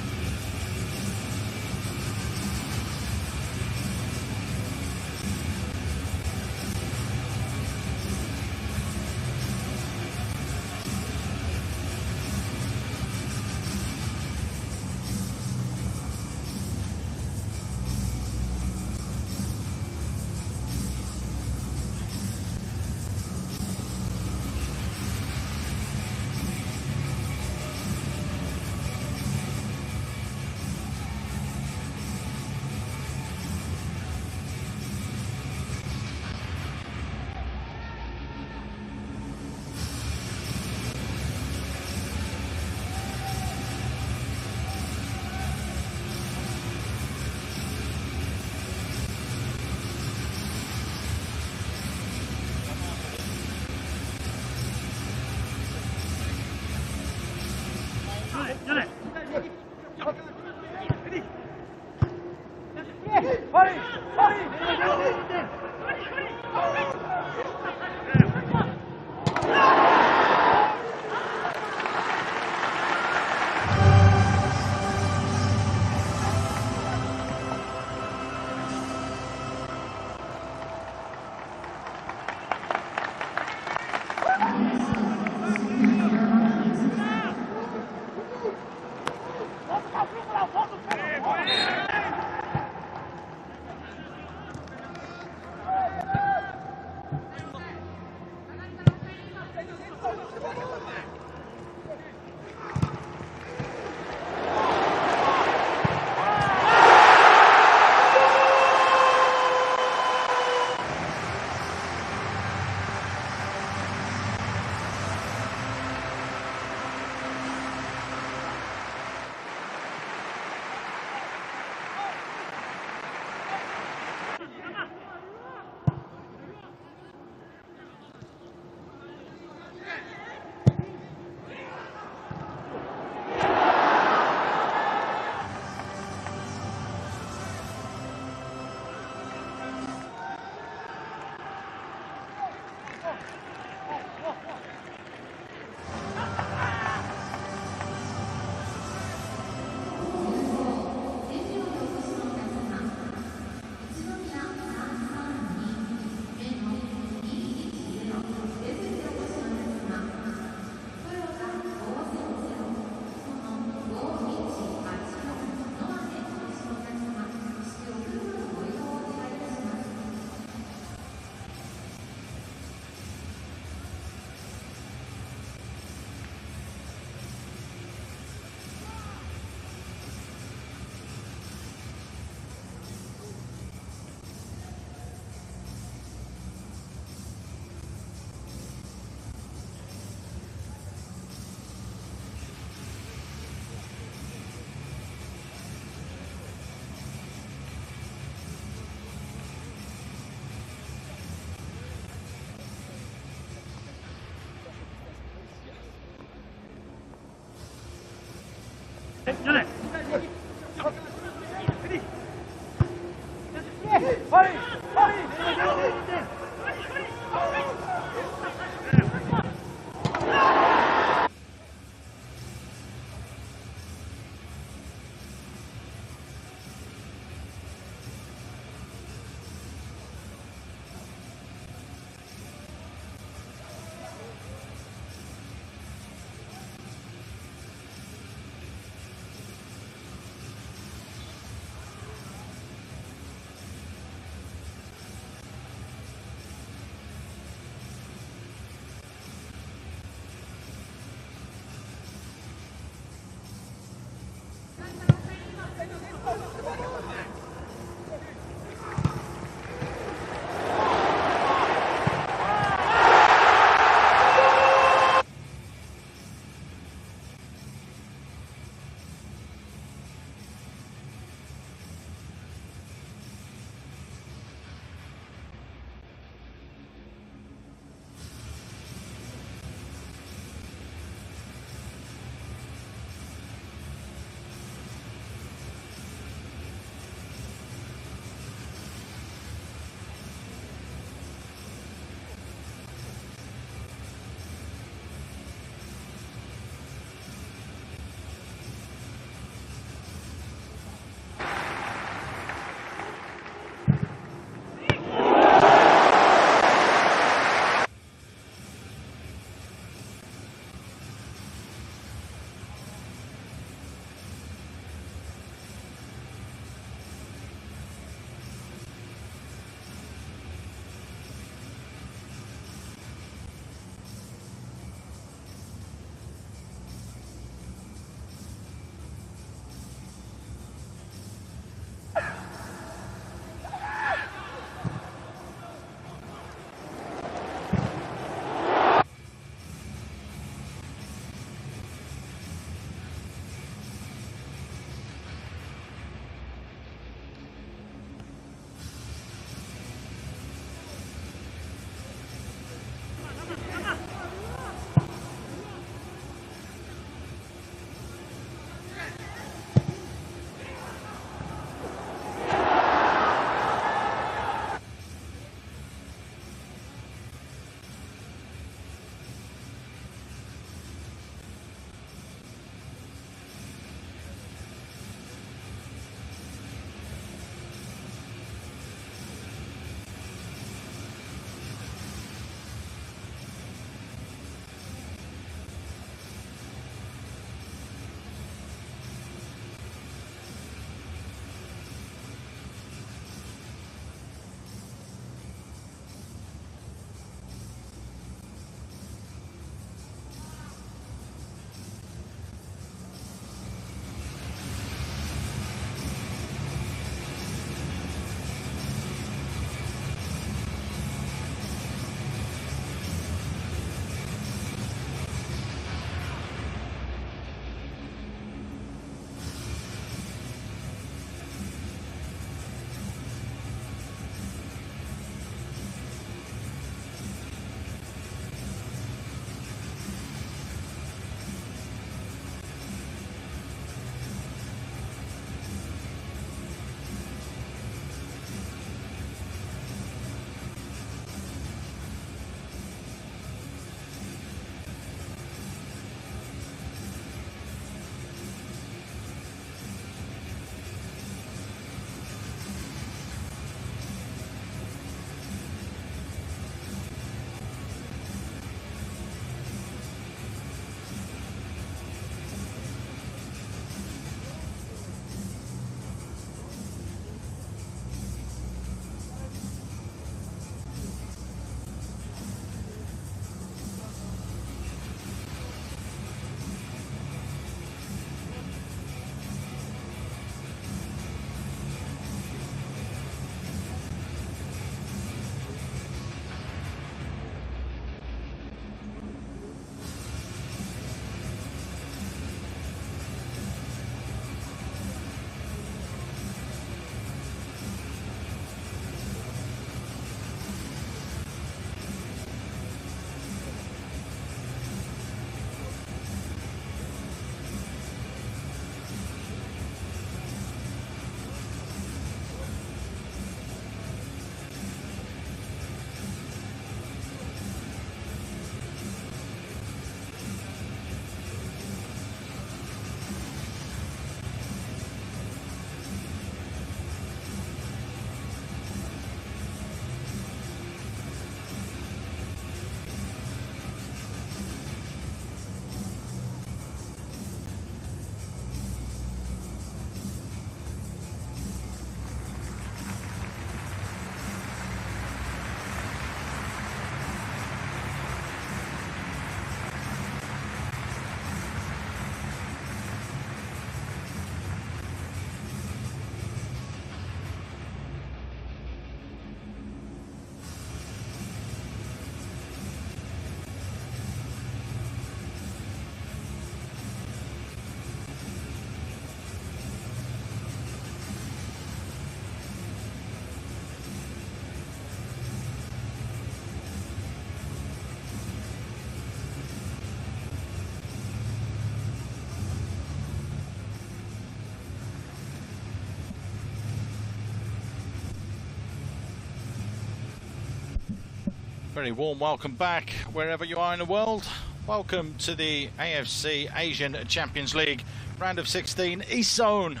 Very warm welcome back wherever you are in the world. Welcome to the AFC Asian Champions League round of 16 East Zone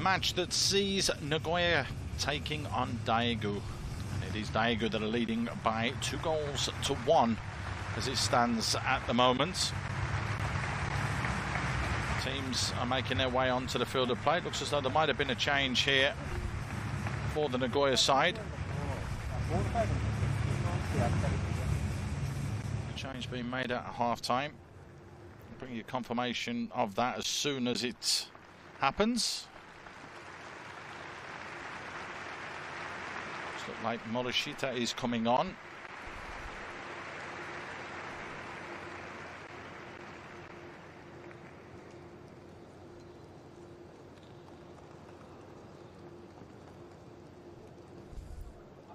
match that sees Nagoya taking on Daegu. And it is Daegu that are leading by 2-1 as it stands at the moment. Teams are making their way onto the field of play. It looks as though there might have been a change here for the Nagoya side. The change being made at half-time. I'll bring you confirmation of that as soon as it happens. Looks like Morishita is coming on.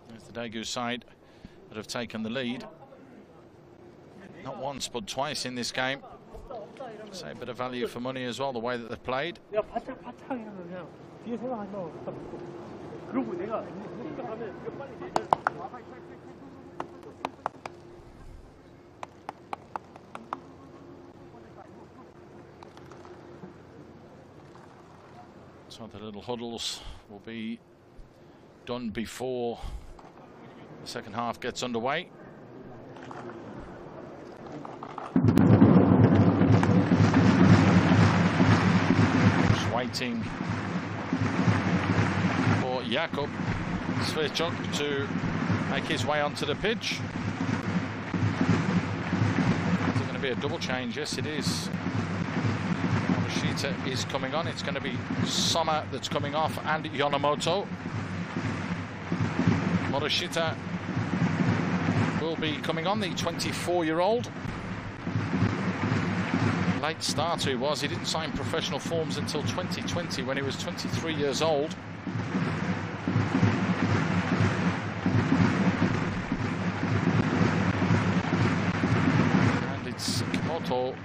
There's the Daegu side that have taken the lead. Not once but twice in this game. Say a bit of value for money as well, the way that they've played. So the little huddles will be done before the second half gets underway. Just waiting for Jakub Svichuk to make his way onto the pitch. Is it going to be a double change? Yes, it is. Morishita is coming on. It's going to be Soma that's coming off and Yonemoto. Morishita will be coming on, the 24-year-old. Late starter he was. He didn't sign professional forms until 2020 when he was 23 years old. And it's Kimoto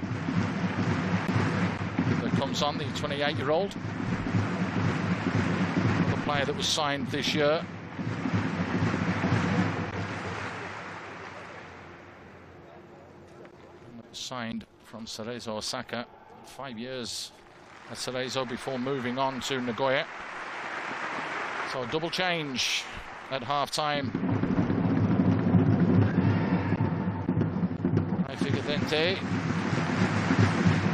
that comes on, the 28-year-old. The player that was signed this year. Signed from Cerezo Osaka, 5 years at Cerezo before moving on to Nagoya. So a double change at half-time. Figueredente.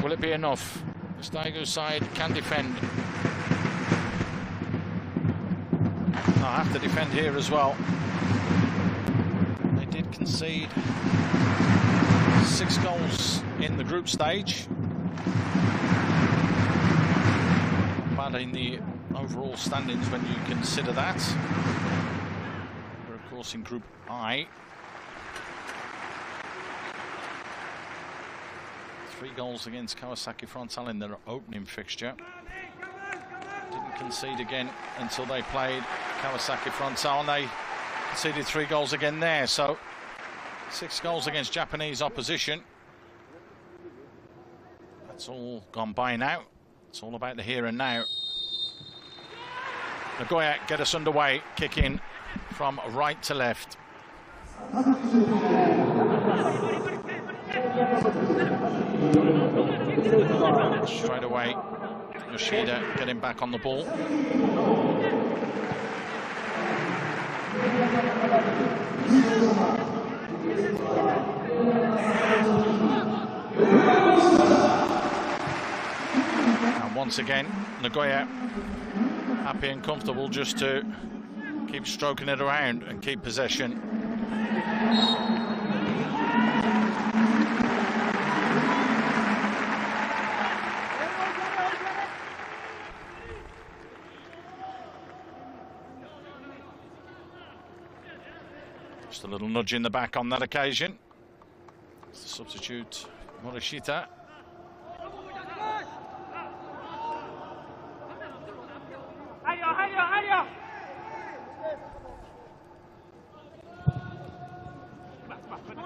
Will it be enough? The Daegu side can defend. They'll have to defend here as well. They did concede 6 goals in the group stage, but in the overall standings when you consider that. We're of course in Group I. 3 goals against Kawasaki Frontale in their opening fixture. Didn't concede again until they played Kawasaki Frontale, and they conceded 3 goals again there. So 6 goals against Japanese opposition. That's all gone by now. It's all about the here and now. Nagoya get us underway. Kick in from right to left. Straight away, Yoshida getting back on the ball. And once again, Nagoya happy and comfortable just to keep stroking it around and keep possession. Just a little nudge in the back on that occasion. It's the substitute, Morishita.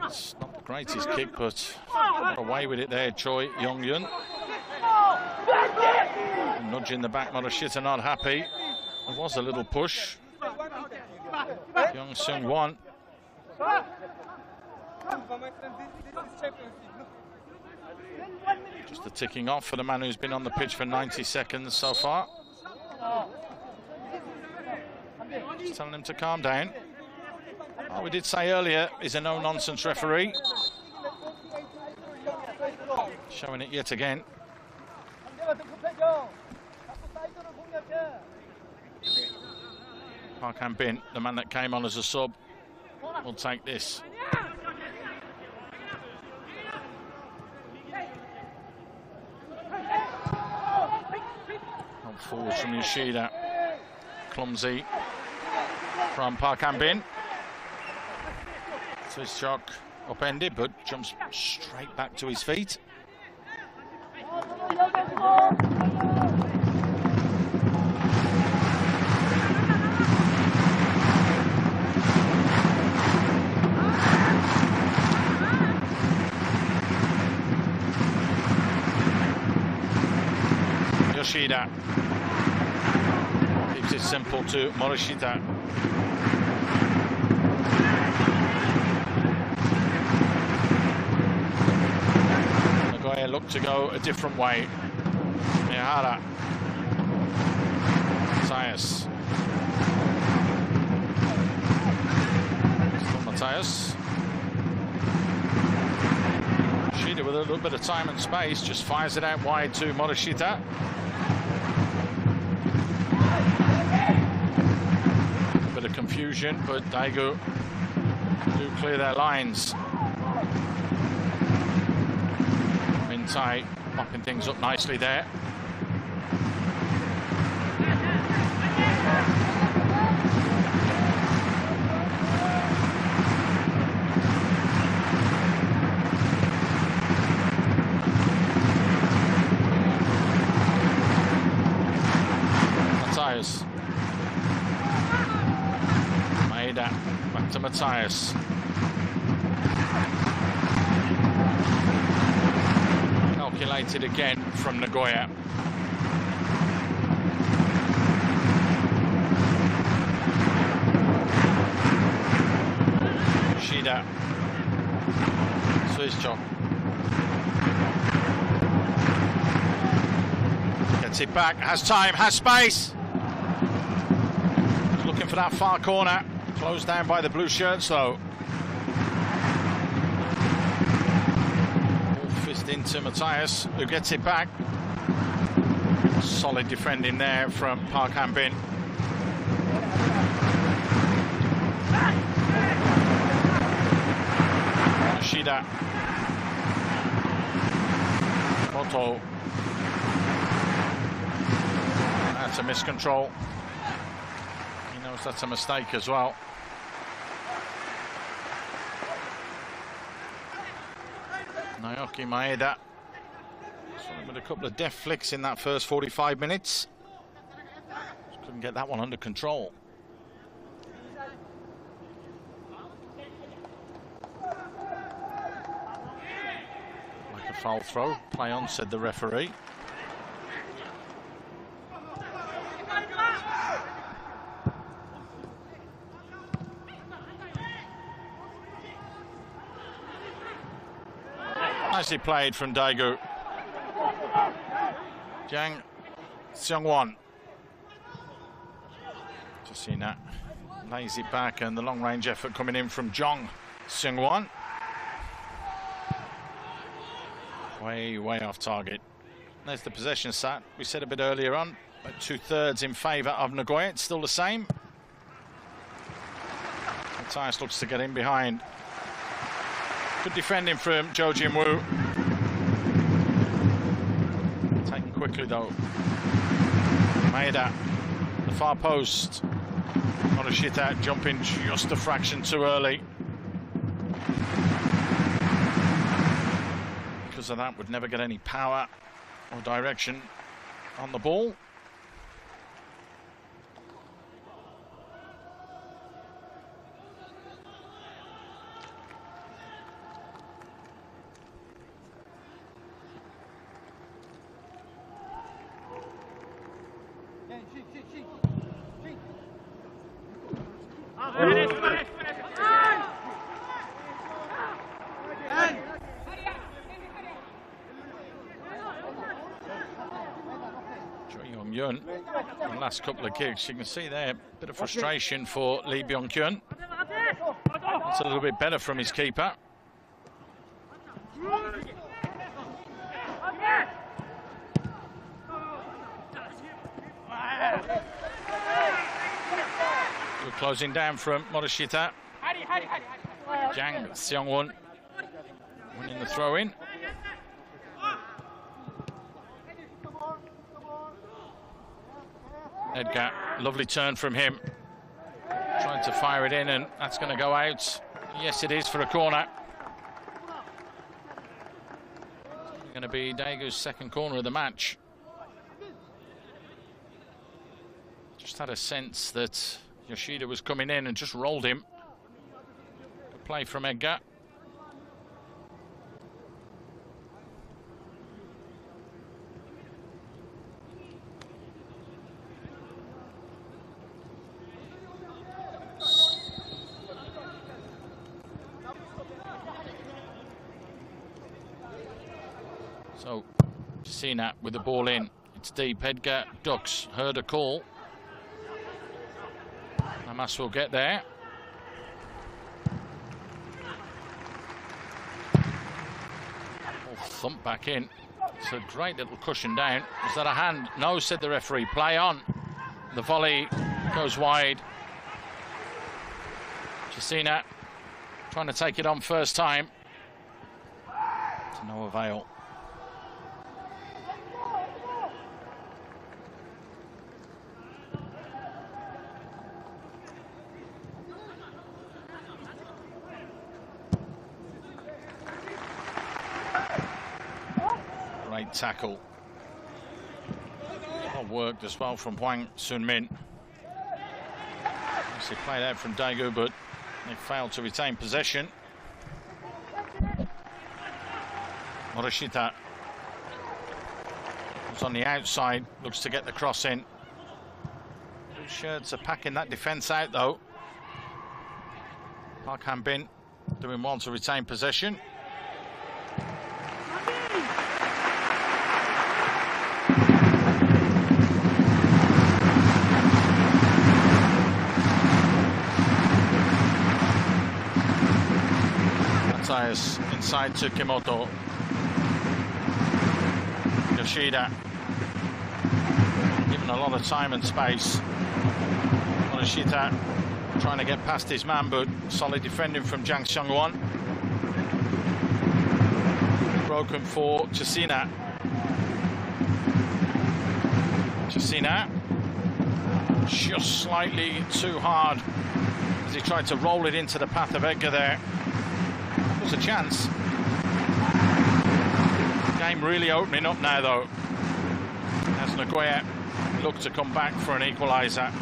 It's not the greatest kick, but got away with it there, Choi Young-yun. Nudge in the back, Morishita not happy. There was a little push. Young Seung-won Just the ticking off for the man who's been on the pitch for 90 seconds so far. Just telling him to calm down. Oh, we did say earlier, he's a no-nonsense referee. Showing it yet again. Park Han-bin, the man that came on as a sub, will take this. Help forwards from Yoshida. Clumsy from Park Han-bin. So his shock upended, but jumps straight back to his feet. Yoshida keeps it simple to Morishita. Nagoya looked to go a different way. Miyahara. Matthias. Still Matthias. Yoshida with a little bit of time and space just fires it out wide to Morishita. Bit of confusion, but Daegu do clear their lines. Mintai mopping things up nicely there. Matthias. Maeda back to Matthias. Calculated again from Nagoya. Shida. Suizcho. Gets it back, has time, has space. He's looking for that far corner. Closed down by the blue shirts though. Into Matthias, who gets it back. Solid defending there from Park Han-bin. Yoshida. Moto. That's a miscontrol. He knows that's a mistake as well. Naoki Maeda with a couple of deft flicks in that first 45 minutes. Just couldn't get that one under control. Like a foul throw. Play on, said the referee. Nicely played from Daegu. Jang Seung-won. Just seen that. Lays it back, and the long range effort coming in from Jong Seung-won. Way off target. There's the possession stat. We said a bit earlier on, but 2/3 in favour of Nagoya. It's still the same. Matthias looks to get in behind. Good defending from Jo Jin-woo. Taken quickly though. Maeda, the far post. Morishita jumping just a fraction too early. Because of that, would never get any power or direction on the ball. Choi Young-yun, the last couple of kicks, you can see there, a bit of frustration for Lee Byung-kyun. It's a little bit better from his keeper. Good closing down from Morishita. Jang Seong-won winning the throw-in. Edgar, lovely turn from him. Trying to fire it in, and that's going to go out. Yes, it is, for a corner. It's going to be Daegu's second corner of the match. Just had a sense that Yoshida was coming in and just rolled him. Good play from Edgar. So, Sina with the ball in. It's deep. Edgar ducks. Heard a call. Namas will get there. Oh, thump back in. It's a great little cushion down. Was that a hand? No, said the referee. Play on. The volley goes wide. Chisina trying to take it on first time. To no avail. Great tackle. Well worked as well from Hwang Sun-min. Nicely played out from Daegu, but they failed to retain possession. Morishita was on the outside, looks to get the cross in. Blue shirts are packing that defence out though. Park Han-bin doing well to retain possession. Inside to Kimoto. Yoshida given a lot of time and space. Morishita trying to get past his man, but solid defending from Jang Seong-won. Broken for Chisina. Chisina just slightly too hard as he tried to roll it into the path of Edgar there. A chance. Game really opening up now though, as Nagoya look to come back for an equaliser.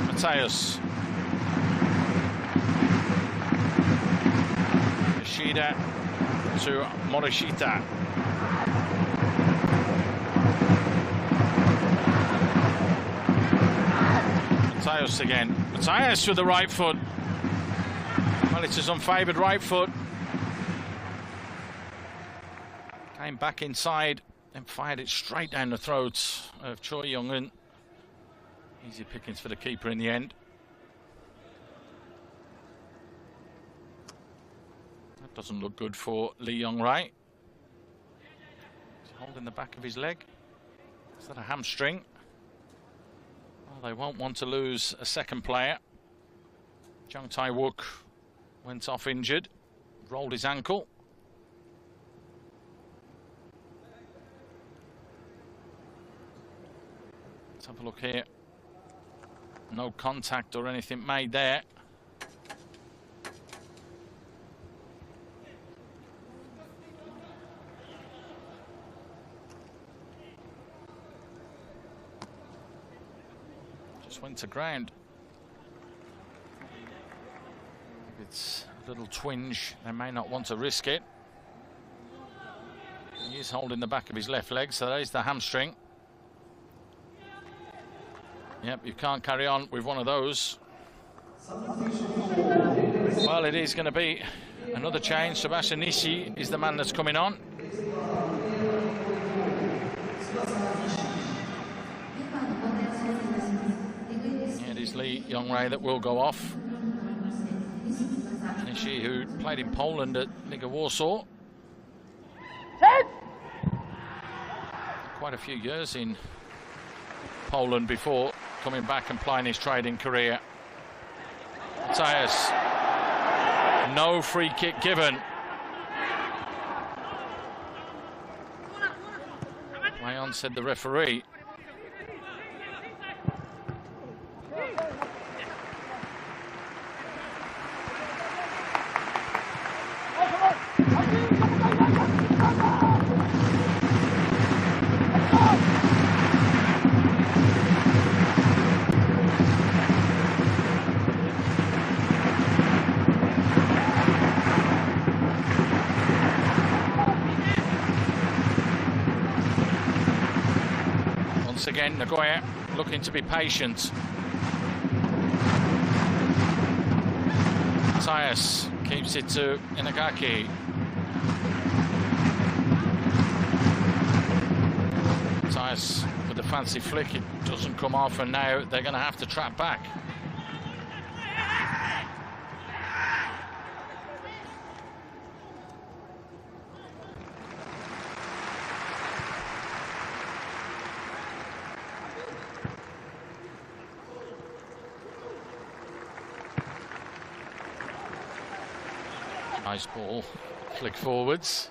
Mateus. Yoshida to Morishita. Mateus again. Mateus with the right foot. Well, it's his unfavoured right foot. Came back inside and fired it straight down the throat of Choi Young-eun. Easy pickings for the keeper in the end. That doesn't look good for Lee Young-rae. He's holding the back of his leg. Is that a hamstring? Well, they won't want to lose a second player. Jung Tae-wook went off injured, rolled his ankle. Let's have a look here. No contact or anything made there. Just went to ground. If it's a little twinge, they may not want to risk it. He is holding the back of his left leg, so there's the hamstring. Yep, you can't carry on with one of those. Well, it is going to be another change. Sebastian Nishi is the man that's coming on. young Ray that will go off. Nishi, who played in Poland at Liga Warsaw. Quite a few years in Poland before coming back and playing his trade in Korea. Matthias, no free kick given. Play on, said the referee. Again, Nagoya looking to be patient. Matthias keeps it to Inagaki. Matthias with the fancy flick, it doesn't come off, and now they're going to have to trap back. Nice ball, flick forwards.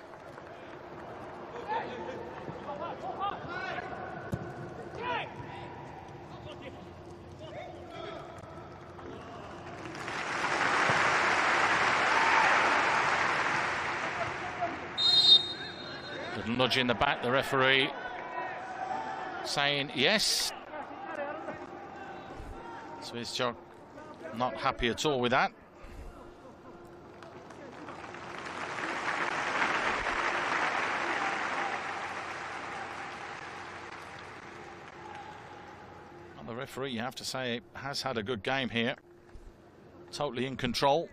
Little nudge in the back, the referee saying yes. Svizchok not happy at all with that. The referee, you have to say, has had a good game here. Totally in control.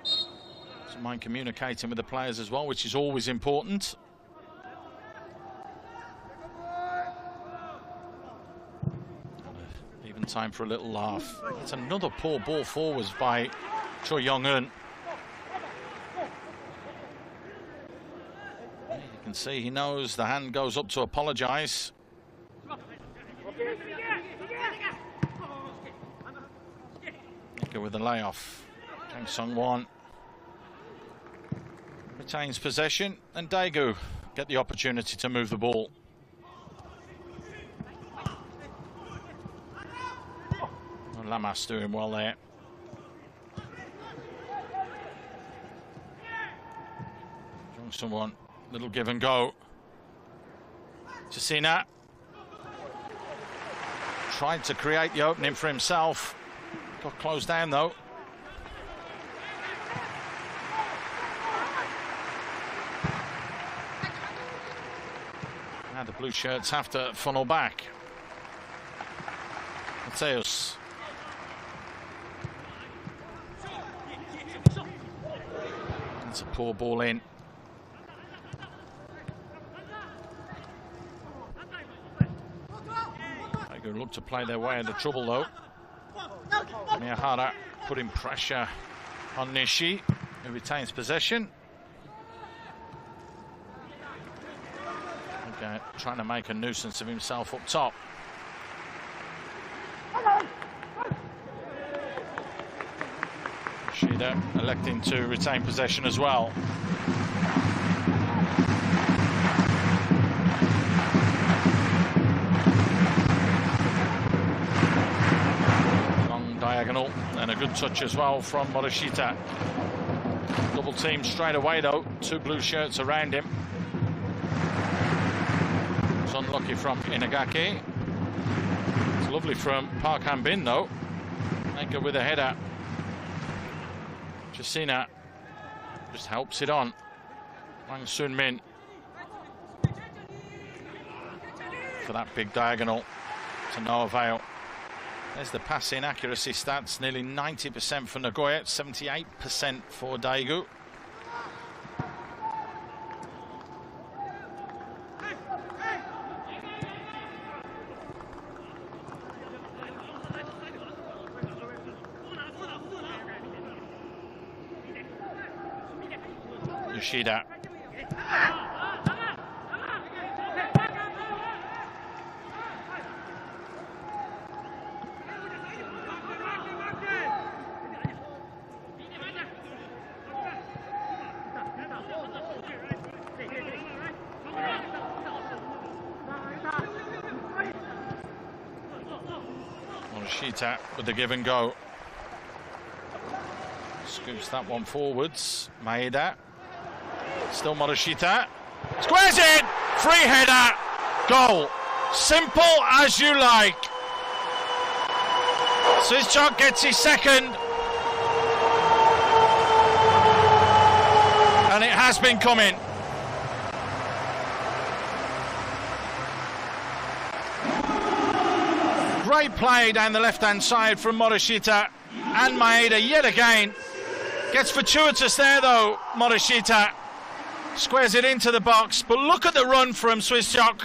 Doesn't mind communicating with the players as well, which is always important. Even time for a little laugh. It's another poor ball forwards by Choi Young-eun. You can see he knows the hand goes up to apologise. With the layoff. Kang Sung-won retains possession, and Daegu get the opportunity to move the ball. And Lamas doing well there. Jung Sung-won, little give and go. Chasina tried to create the opening for himself. Got closed down though. Now the blue shirts have to funnel back. Mateus. That's a poor ball in. Daegu look to play their way into trouble though. Miyahara putting pressure on Nishi, who retains possession. Okay, trying to make a nuisance of himself up top. Shida electing to retain possession as well. Diagonal, and a good touch as well from Morishita. Double team straight away though, two blue shirts around him. It's unlucky from Inagaki. It's lovely from Park Han-bin though. Anchor with a header. Chasina just helps it on. Wang Sun-min for that big diagonal to no avail. There's the passing accuracy stats, nearly 90% for Nagoya, 78% for Daegu. Morishita. Morishita with the give and go. Scoops that one forwards. Maeda. Still Morishita. Squares it! Free header. Goal. Simple as you like. Swiss-Chok gets his second. And it has been coming. Great play down the left-hand side from Morishita, and Maeda yet again. Gets fortuitous there though, Morishita. Squares it into the box, but look at the run from Swiss-Chok.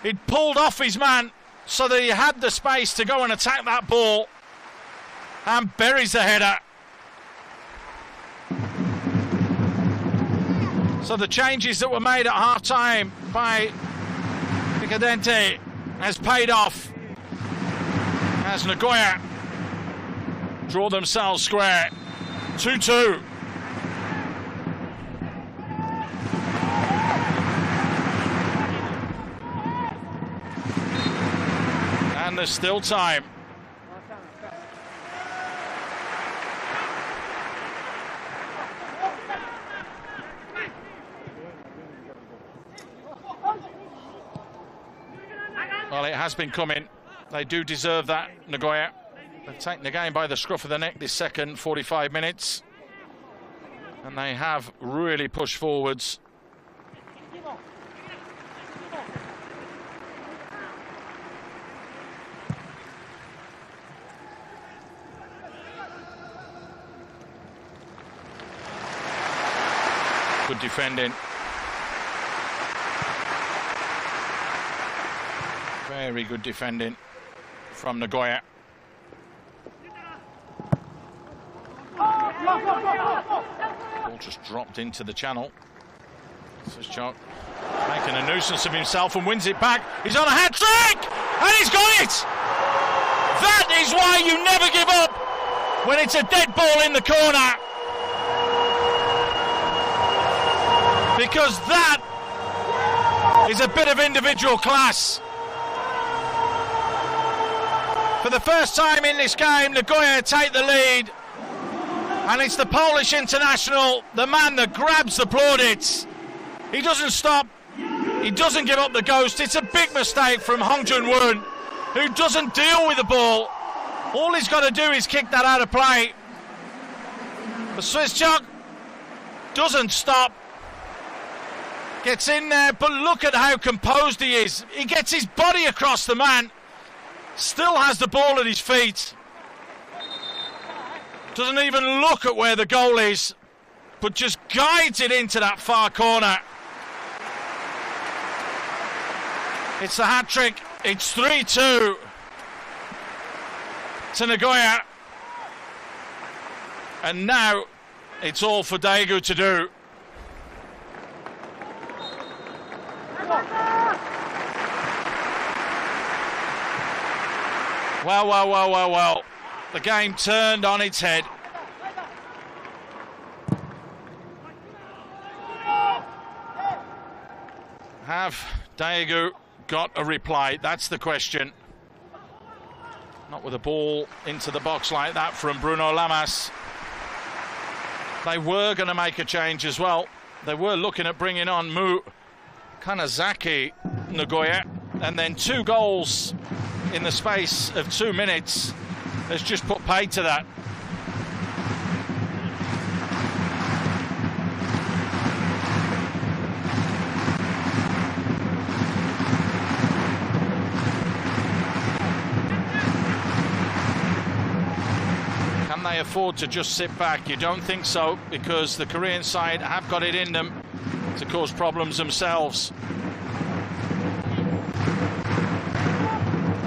He'd pulled off his man so that he had the space to go and attack that ball, and buries the header. So the changes that were made at half-time by Picadente has paid off, as Nagoya draw themselves square. 2-2. And there's still time. Well, it has been coming. They do deserve that, Nagoya. They've taken the game by the scruff of the neck this second 45 minutes. And they have really pushed forwards. Good defending. Very good defending from Nagoya. Ball just dropped into the channel. Swiss-Chok making a nuisance of himself and wins it back. He's on a hat-trick! And he's got it! That is why you never give up when it's a dead ball in the corner. Because that is a bit of individual class. For the first time in this game, Nagoya take the lead. And it's the Polish international, the man that grabs the plaudits. He doesn't stop. He doesn't give up the ghost. It's a big mistake from Hong Jun-won, who doesn't deal with the ball. All he's got to do is kick that out of play. But Swiss-Chok doesn't stop. Gets in there, but look at how composed he is. He gets his body across the man. Still has the ball at his feet. Doesn't even look at where the goal is, but just guides it into that far corner. It's the hat-trick. It's 3-2 to Nagoya. And now it's all for Daegu to do. Well. The game turned on its head. Have Daegu got a reply? That's the question. Not with a ball into the box like that from Bruno Lamas. They were going to make a change as well. They were looking at bringing on Mu Kanazaki, Nagoya, and then 2 goals in the space of 2 minutes has just put paid to that. Can they afford to just sit back? You don't think so, because the Korean side have got it in them to cause problems themselves.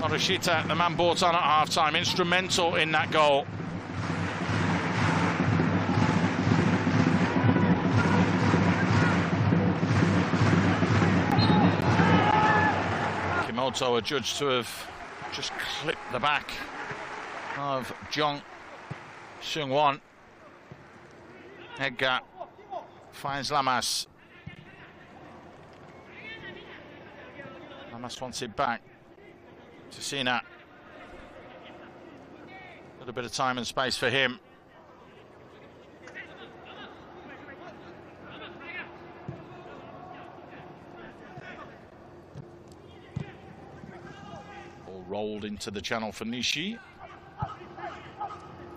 Morishita, the man brought on at half-time, instrumental in that goal. Yamamoto are judged to have just clipped the back of Jong Seung-won. Edgar finds Lamas. Lamas wants it back to Sina. A little bit of time and space for him. Ball rolled into the channel for Nishi.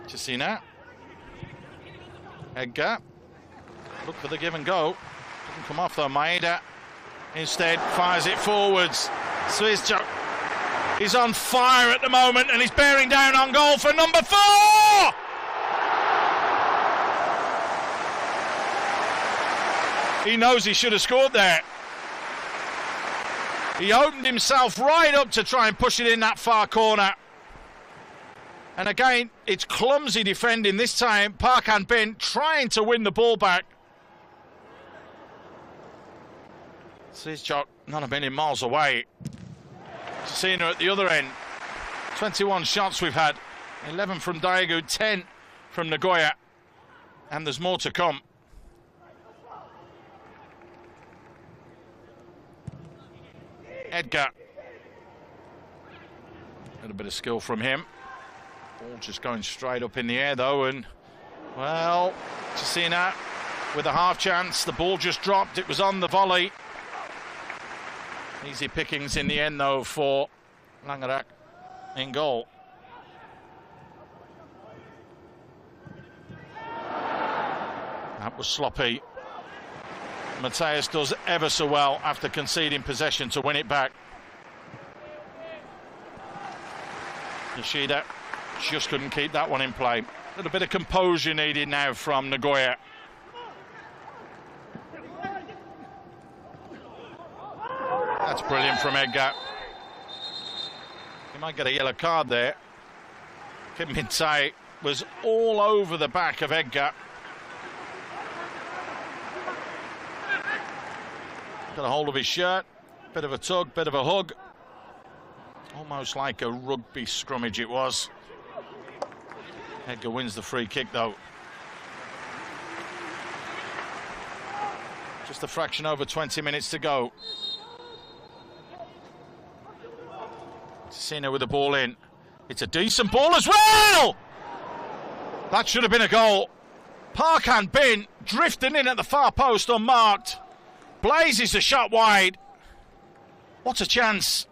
Chisina. Edgar. Look for the give and go. Doesn't come off though. Maeda instead fires it forwards. Swizchuk is on fire at the moment and he's bearing down on goal for number 4! He knows he should have scored there. He opened himself right up to try and push it in that far corner. And again, it's clumsy defending this time. Park Han-bin trying to win the ball back. Swizchuk not a million miles away. Chisina at the other end. 21 shots we've had. 11 from Daegu, 10 from Nagoya. And there's more to come. Edgar. A little bit of skill from him. Ball just going straight up in the air though, and well, Chisina with a half chance. The ball just dropped. It was on the volley. Easy pickings in the end though for Langerak in goal. That was sloppy. Mateus does ever so well after conceding possession to win it back. Yoshida just couldn't keep that one in play. A little bit of composure needed now from Nagoya. That's brilliant from Edgar. He might get a yellow card there. Kim Min-tae was all over the back of Edgar. Got a hold of his shirt. Bit of a tug, bit of a hug. Almost like a rugby scrummage it was. Edgar wins the free kick though. Just a fraction over 20 minutes to go. Cena with the ball in. It's a decent ball as well! That should have been a goal. Park Han-bin drifting in at the far post unmarked. Blazes the shot wide. What a chance.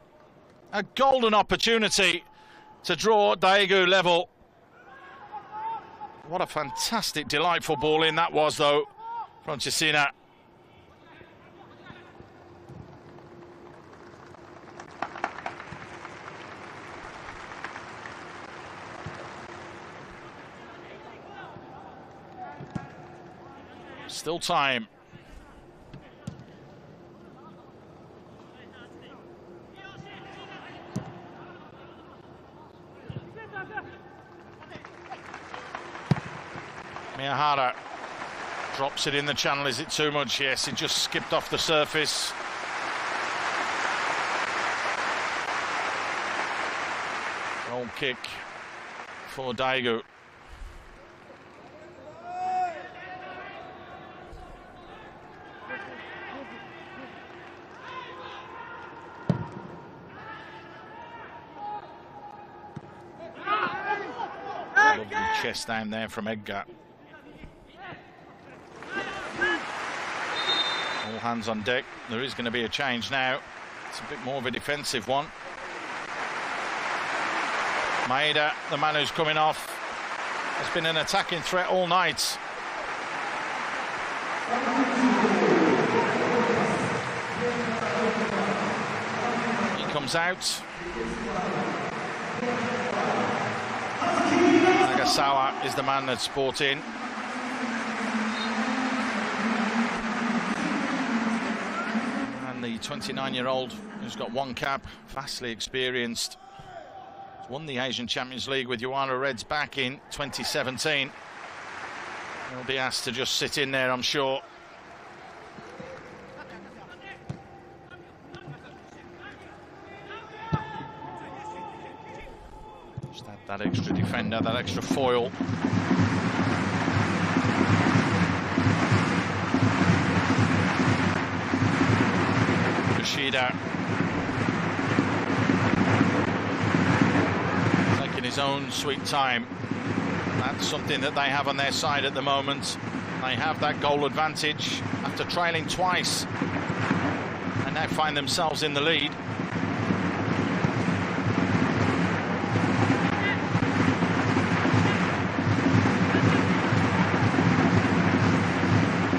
A golden opportunity to draw Daegu level. What a fantastic, delightful ball in that was, though, from Chisina. Still time. Miyahara drops it in the channel. Is it too much? Yes, it just skipped off the surface. Goal kick for Daegu. Lovely chest down there from Edgar. All hands on deck. There is going to be a change now. It's a bit more of a defensive one. Maeda, the man who's coming off, has been an attacking threat all night. He comes out. Nagasawa is the man that's brought in. The 29-year-old who's got one cap, vastly experienced. He's won the Asian Champions League with Ioana Reds back in 2017. He'll be asked to just sit in there, I'm sure. Just had that extra defender, that extra foil. Yoshida taking his own sweet time. That's something that they have on their side at the moment. They have that goal advantage after trailing twice and now find themselves in the lead.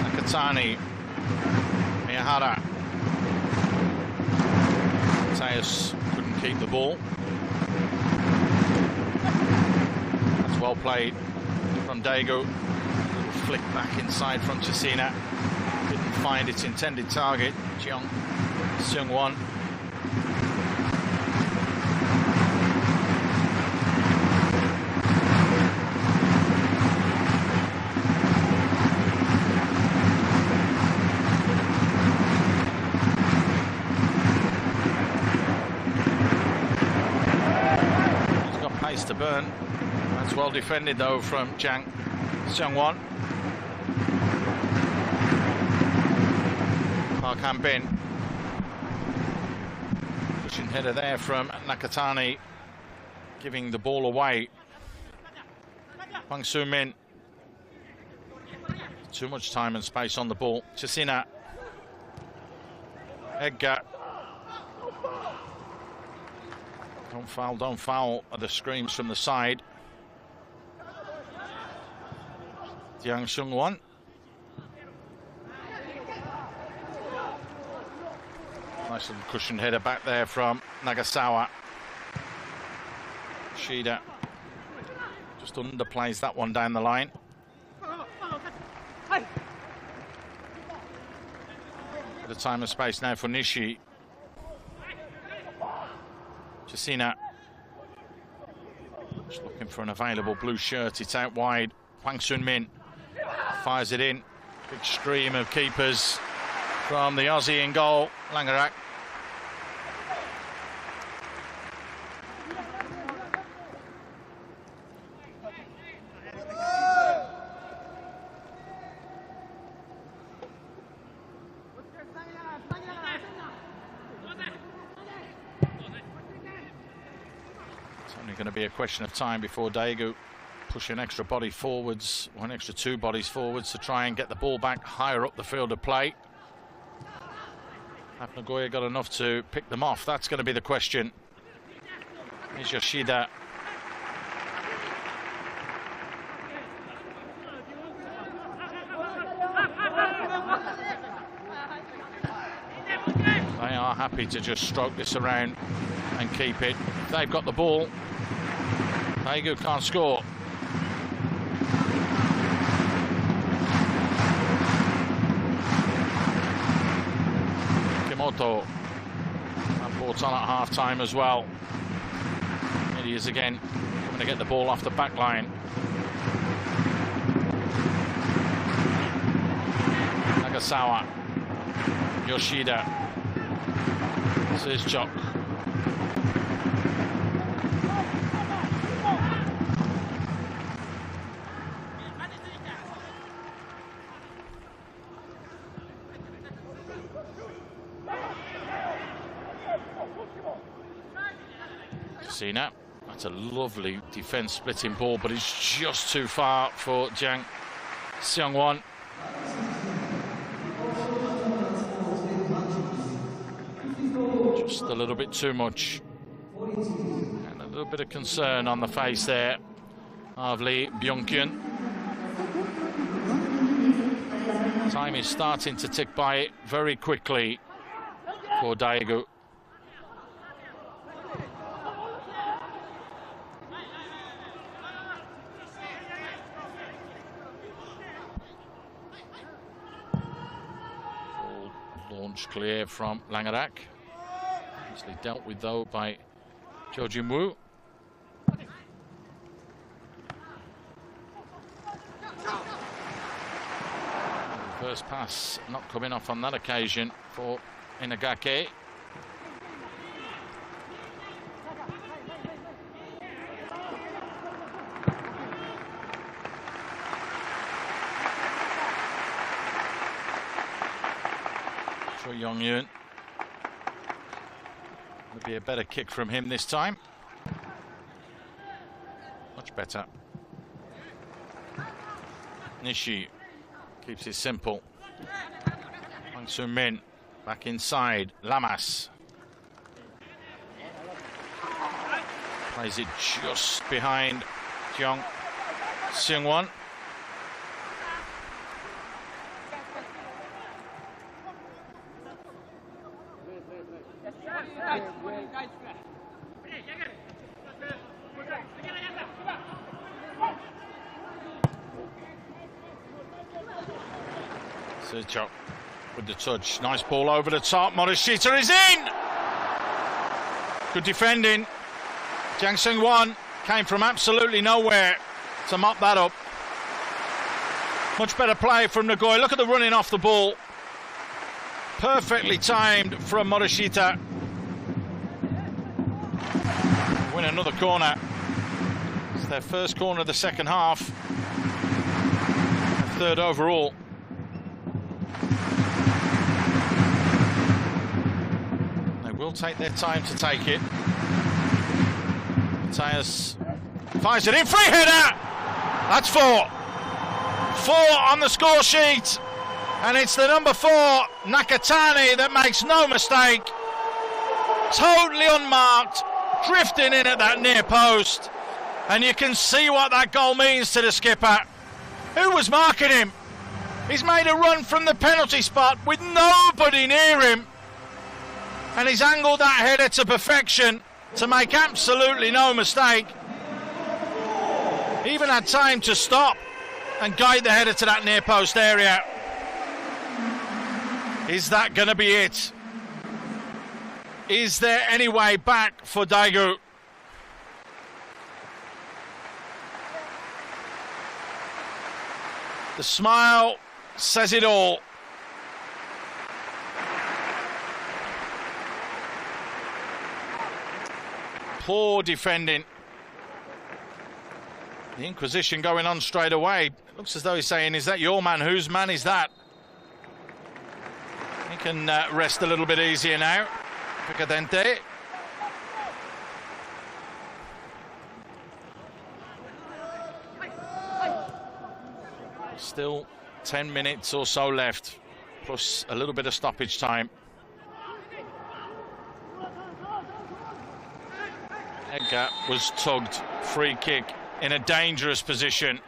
Nakatani, Miyahara. Mateus couldn't keep the ball. That's well played from Daegu. Flick back inside from Chisina. Didn't find its intended target. Jeong Seung-won. He's got pace to burn. That's well defended though from Jang Seung-won. Park Han-bin. Pushing header there from Nakatani, giving the ball away. Hwang Soo-min. Too much time and space on the ball. Chisina. Edgar. Don't foul are the screams from the side. Jang Seung-won. Nice little cushioned header back there from Nagasawa. Shida just underplays that one down the line. Bit of time and space now for Nishi. Chisina just looking for an available blue shirt. It's out wide. Hwang Sun-min fires it in. Big stream of keepers from the Aussie in goal. Langerak. It's only going to be a question of time before Daegu push an extra body forwards, one extra two bodies forwards to try and get the ball back higher up the field of play. Have Nagoya got enough to pick them off? That's going to be the question. Here's Yoshida. They are happy to just stroke this around and keep it. They've got the ball. Daegu can't score. Kimoto. And brought on at half-time as well. Here he is again, coming to get the ball off the back line. Nagasawa. Yoshida. This is Chok. Chisina. That's a lovely defence splitting ball, but it's just too far for Jang Seung-won. Just a little bit too much. And a little bit of concern on the face there of Lee Byung-kyun. Time is starting to tick by very quickly for Daegu. Launch clear from Langerak. Easily dealt with though by Jo Jin-woo. First pass not coming off on that occasion for Inagake. Yongyun. Would be a better kick from him this time. Much better. Nishi keeps it simple. Hwang Soo-min back inside. Lamas plays it just behind Jeong Seung-won. Seo with the touch. Nice ball over the top. Morishita is in! Good defending. Jang Seung-won came from absolutely nowhere to mop that up. Much better play from Nagoya. Look at the running off the ball. Perfectly timed from Morishita. Win another corner. It's their first corner of the second half. Third overall. They will take their time to take it. Matthias fires it in, free header! That's 4. 4 on the score sheet. And it's the number 4, Nakatani, that makes no mistake. Totally unmarked, drifting in at that near post. And you can see what that goal means to the skipper. Who was marking him? He's made a run from the penalty spot with nobody near him. And he's angled that header to perfection to make absolutely no mistake. He even had time to stop and guide the header to that near post area. Is that going to be it? Is there any way back for Daegu? The smile says it all. Poor defending. The Inquisition going on straight away. Looks as though he's saying, is that your man? Whose man is that? He can rest a little bit easier now. Picadente. Still 10 minutes or so left, plus a little bit of stoppage time. Edgar was tugged, free kick in a dangerous position.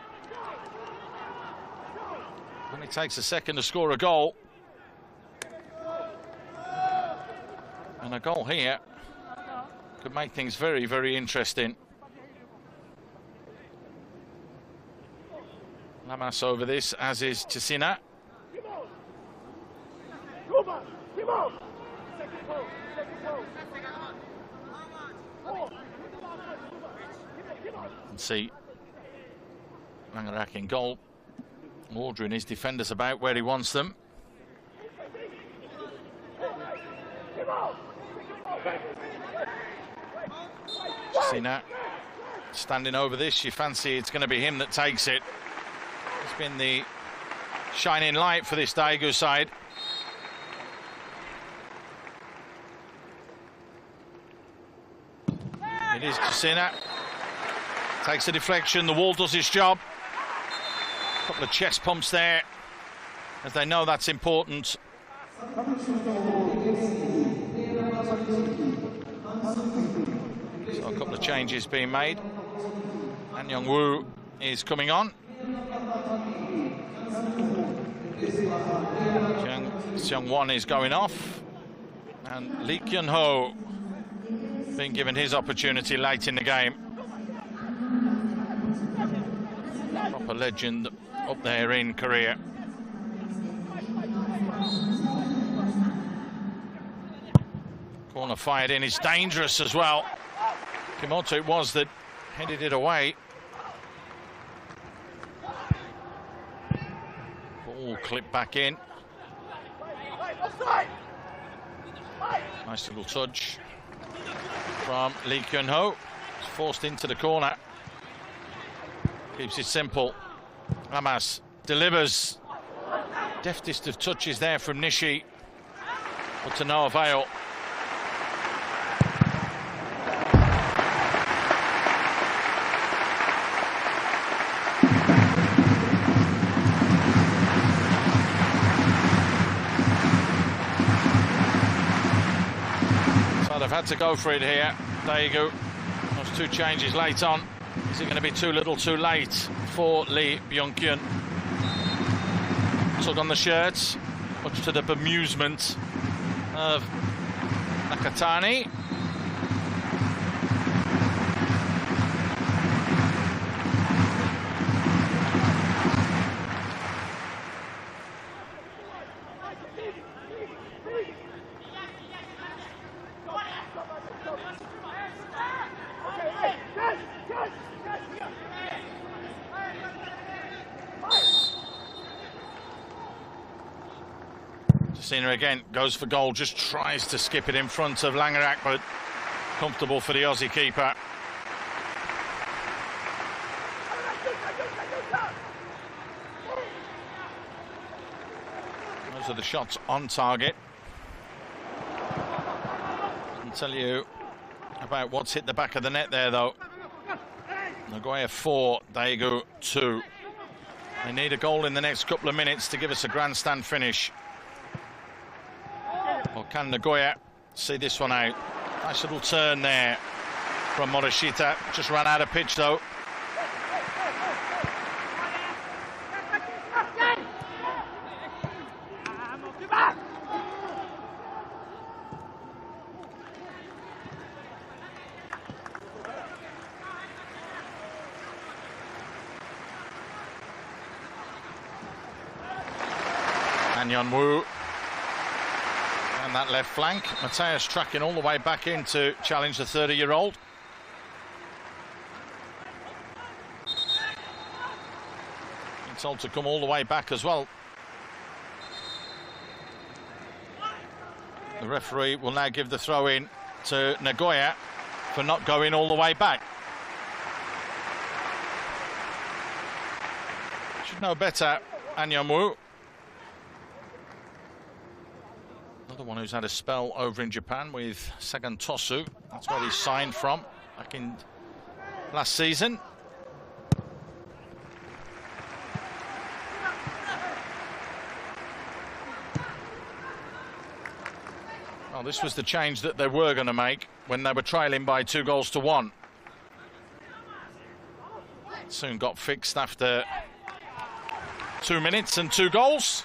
Only takes a second to score a goal. And a goal here could make things very, very interesting. Lamas over this, as is Chisina. And see Langerak in goal, ordering his defenders about where he wants them. Chisina standing over this, you fancy it's going to be him that takes it. It's been the shining light for this Daegu side. It is Chisina. Takes the deflection, the wall does its job. A couple of chest pumps there, as they know that's important. So a couple of changes being made. Han Young-woo is coming on. Jang Seung-won is going off. And Lee Kyun-ho being given his opportunity late in the game. Proper legend up there in Korea. Corner fired in is dangerous as well. Kimoto it was that headed it away. Ball clipped back in. Nice little touch from Lee Kyun-ho. Forced into the corner. Keeps it simple. Lamas delivers. Deftest of touches there from Nishi. but to no avail. So they've had to go for it here. Daegu. Those two changes late on. Is it going to be too little too late for Lee Byung-kyun? Took on the shirts, much to the bemusement of Nakatani. Seen her again, goes for goal, just tries to skip it in front of Langerak, but comfortable for the Aussie keeper. Those are the shots on target. I can tell you about what's hit the back of the net there, though. Nagoya 4, Daegu 2. They need a goal in the next couple of minutes to give us a grandstand finish. Or can Nagoya see this one out? Nice little turn there from Morishita. Just ran out of pitch though. An Wu. And that left flank, Mateus tracking all the way back in to challenge the 30-year-old. Been told to come all the way back as well. The referee will now give the throw in to Nagoya for not going all the way back. Should know better, An Wu. Another one who's had a spell over in Japan with Sagan Tosu. That's where he signed from back in last season. Well, this was the change that they were going to make when they were trailing by 2-1. Soon got fixed after 2 minutes and 2 goals.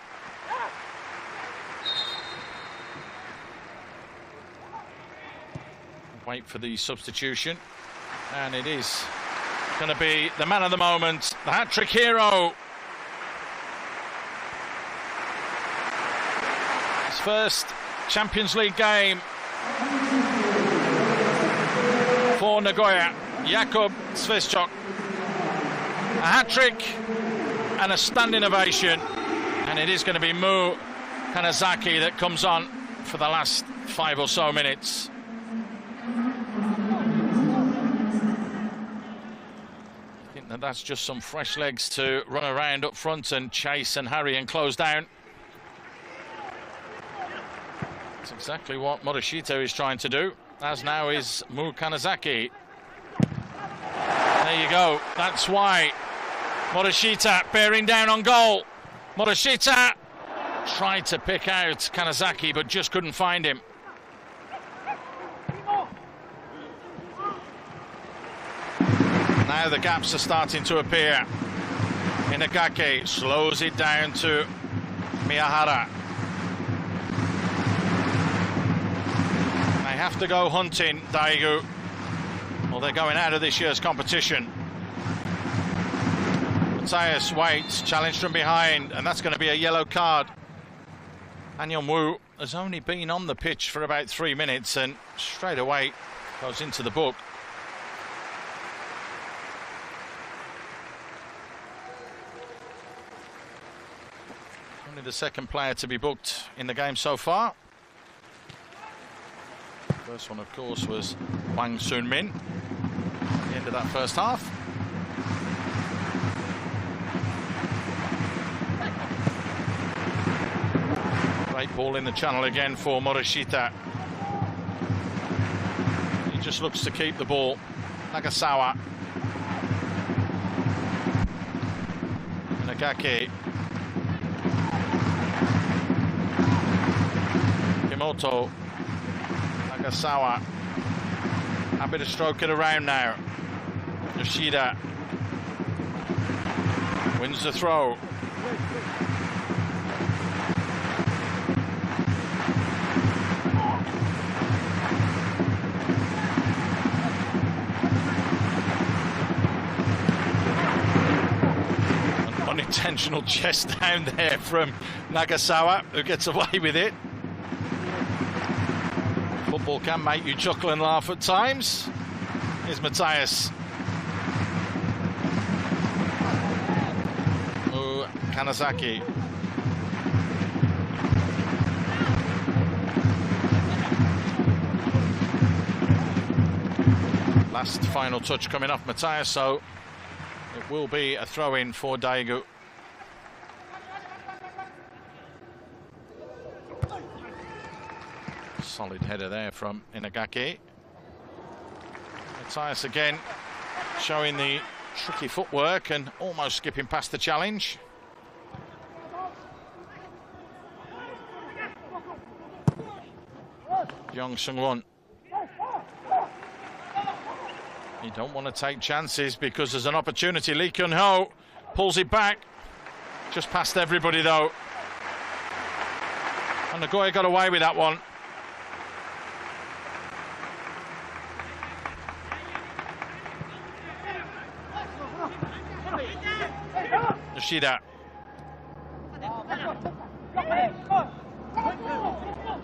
Wait for the substitution, and it is going to be the man of the moment, the hat-trick hero. His first Champions League game for Nagoya, Jakub Svischok. A hat-trick and a standing ovation, and it is going to be Mu Kanazaki that comes on for the last 5 or so minutes. And that's just some fresh legs to run around up front and chase and harry and close down. That's exactly what Morishita is trying to do, as now is Mu Kanazaki. There you go. That's why Morishita bearing down on goal. Morishita tried to pick out Kanazaki, but just couldn't find him. Now the gaps are starting to appear. Inagaki slows it down to Miyahara. They have to go hunting, Daegu, or they're going out of this year's competition. Mateus waits, challenged from behind, and that's going to be a yellow card. An Wu has only been on the pitch for about 3 minutes and straight away goes into the book. Only the second player to be booked in the game so far. First one, of course, was Hwang Sun-min at the end of that first half. Great ball in the channel again for Morishita. He just looks to keep the ball. Nagasawa. Nagaki. Kimoto. Nagasawa. Happy to stroke it around now. Yoshida wins the throw. An unintentional chest down there from Nagasawa, who gets away with it. Football can make you chuckle and laugh at times. Here's Matthias. Kanazaki. Last final touch coming off Matthias, so it will be a throw-in for Daegu. Solid header there from Inagaki. Matthias again showing the tricky footwork and almost skipping past the challenge. Jong Seung-won. You don't want to take chances because there's an opportunity. Lee Kyun-ho pulls it back. Just past everybody though. And Nagoya got away with that one. Yoshida.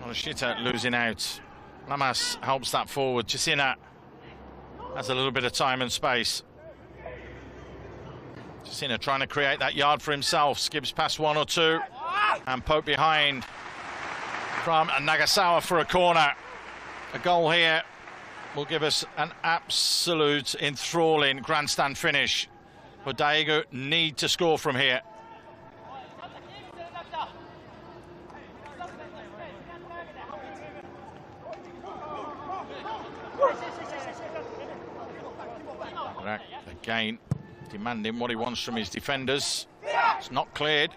Yoshida losing out. Lamas helps that forward. Chisina has a little bit of time and space. Chisina trying to create that yard for himself. Skips past one or two. And poke behind from Nagasawa for a corner. A goal here will give us an absolute enthralling grandstand finish. But Daegu need to score from here. Again, demanding what he wants from his defenders. It's not cleared.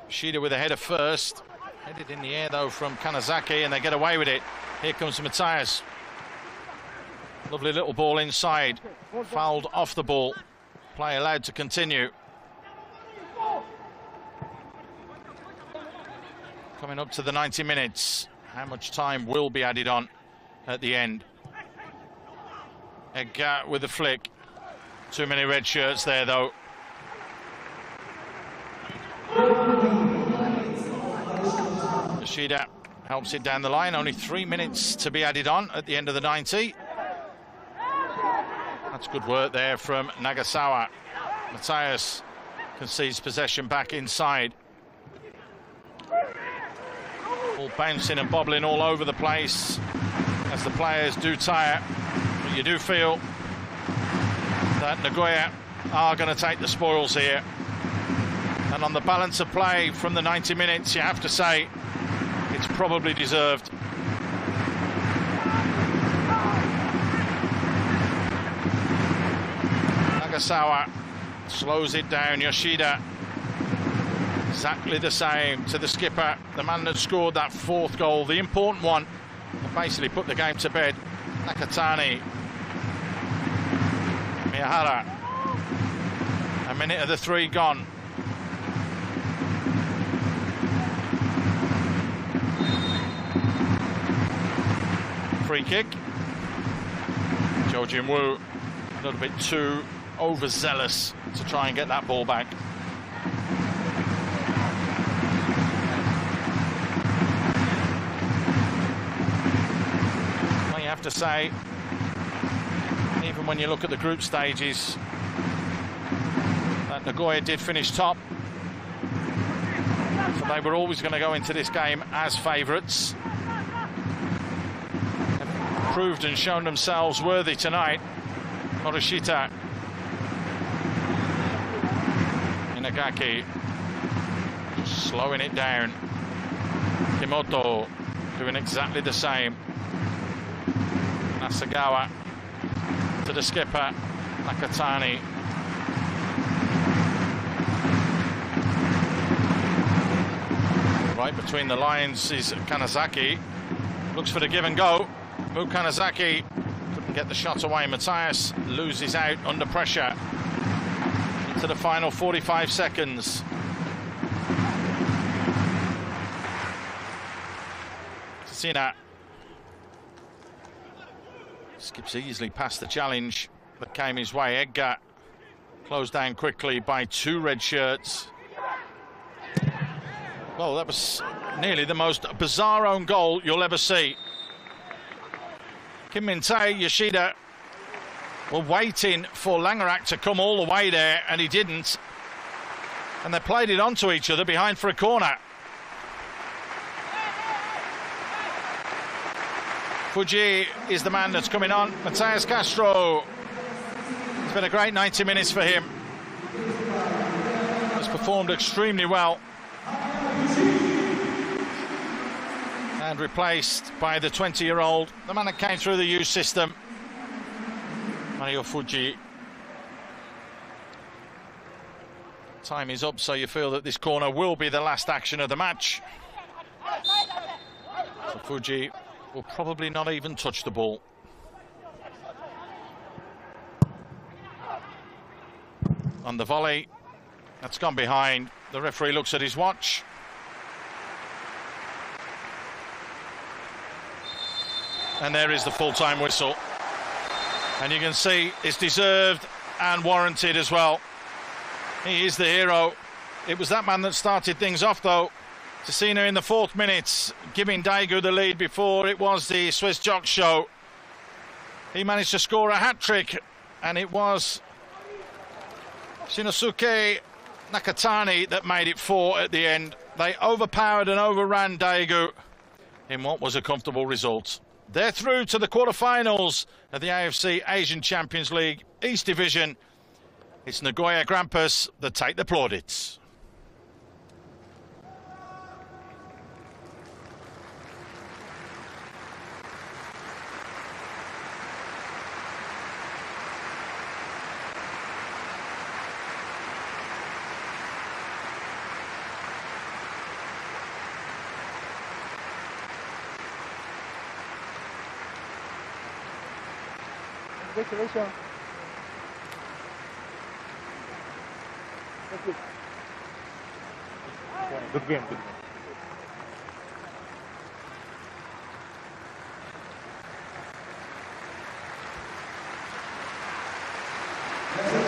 Shida with a header first. Headed in the air though from Kanazaki, and they get away with it. Here comes Matthias. Lovely little ball inside. Fouled off the ball. Play allowed to continue. Coming up to the 90 minutes. How much time will be added on at the end? Edgar with the flick. Too many red shirts there though. Yoshida helps it down the line. Only 3 minutes to be added on at the end of the 90. That's good work there from Nagasawa. Matthias concedes possession back inside. All bouncing and bobbling all over the place as the players do tire. But you do feel that Nagoya are going to take the spoils here. And on the balance of play from the 90 minutes, you have to say it's probably deserved. Nagasawa slows it down. Yoshida exactly the same to the skipper, the man that scored that fourth goal, the important one, and basically put the game to bed. Nakatani. Miyahara. A minute of the three gone. Free kick. Jo Jin-woo a little bit too overzealous to try and get that ball back. Well, you have to say, even when you look at the group stages, that Nagoya did finish top. So they were always going to go into this game as favourites. Proved and shown themselves worthy tonight. Morishita. Inagaki. Slowing it down. Kimoto doing exactly the same. Nasagawa to the skipper, Nakatani. Right between the lines is Kanazaki. Looks for the give and go. Mu Kanazaki couldn't get the shot away. Matthias loses out under pressure. Into the final 45 seconds. Sina skips easily past the challenge that came his way. Edgar closed down quickly by 2 red shirts. Well, that was nearly the most bizarre own goal you'll ever see. Kim Min-tae, Yoshida were waiting for Langerak to come all the way there, and he didn't. And they played it onto each other behind for a corner. Fuji is the man that's coming on. Matthias Castro. It's been a great 90 minutes for him. Has performed extremely well. And replaced by the 20-year-old, the man that came through the youth system, Mario Fuji. Time is up, so you feel that this corner will be the last action of the match. So Fuji will probably not even touch the ball. On the volley, that's gone behind. The referee looks at his watch. And there is the full-time whistle. And you can see it's deserved and warranted as well. He is the hero. It was that man that started things off, though. Tessina in the 4th minute, giving Daegu the lead before it was the Swiss Jock Show. He managed to score a hat-trick, and it was Shinosuke Nakatani that made it 4 at the end. They overpowered and overran Daegu in what was a comfortable result. They're through to the quarterfinals of the AFC Asian Champions League East Division. It's Nagoya Grampus that take the plaudits. Congratulations. Thank you. Good game, good game.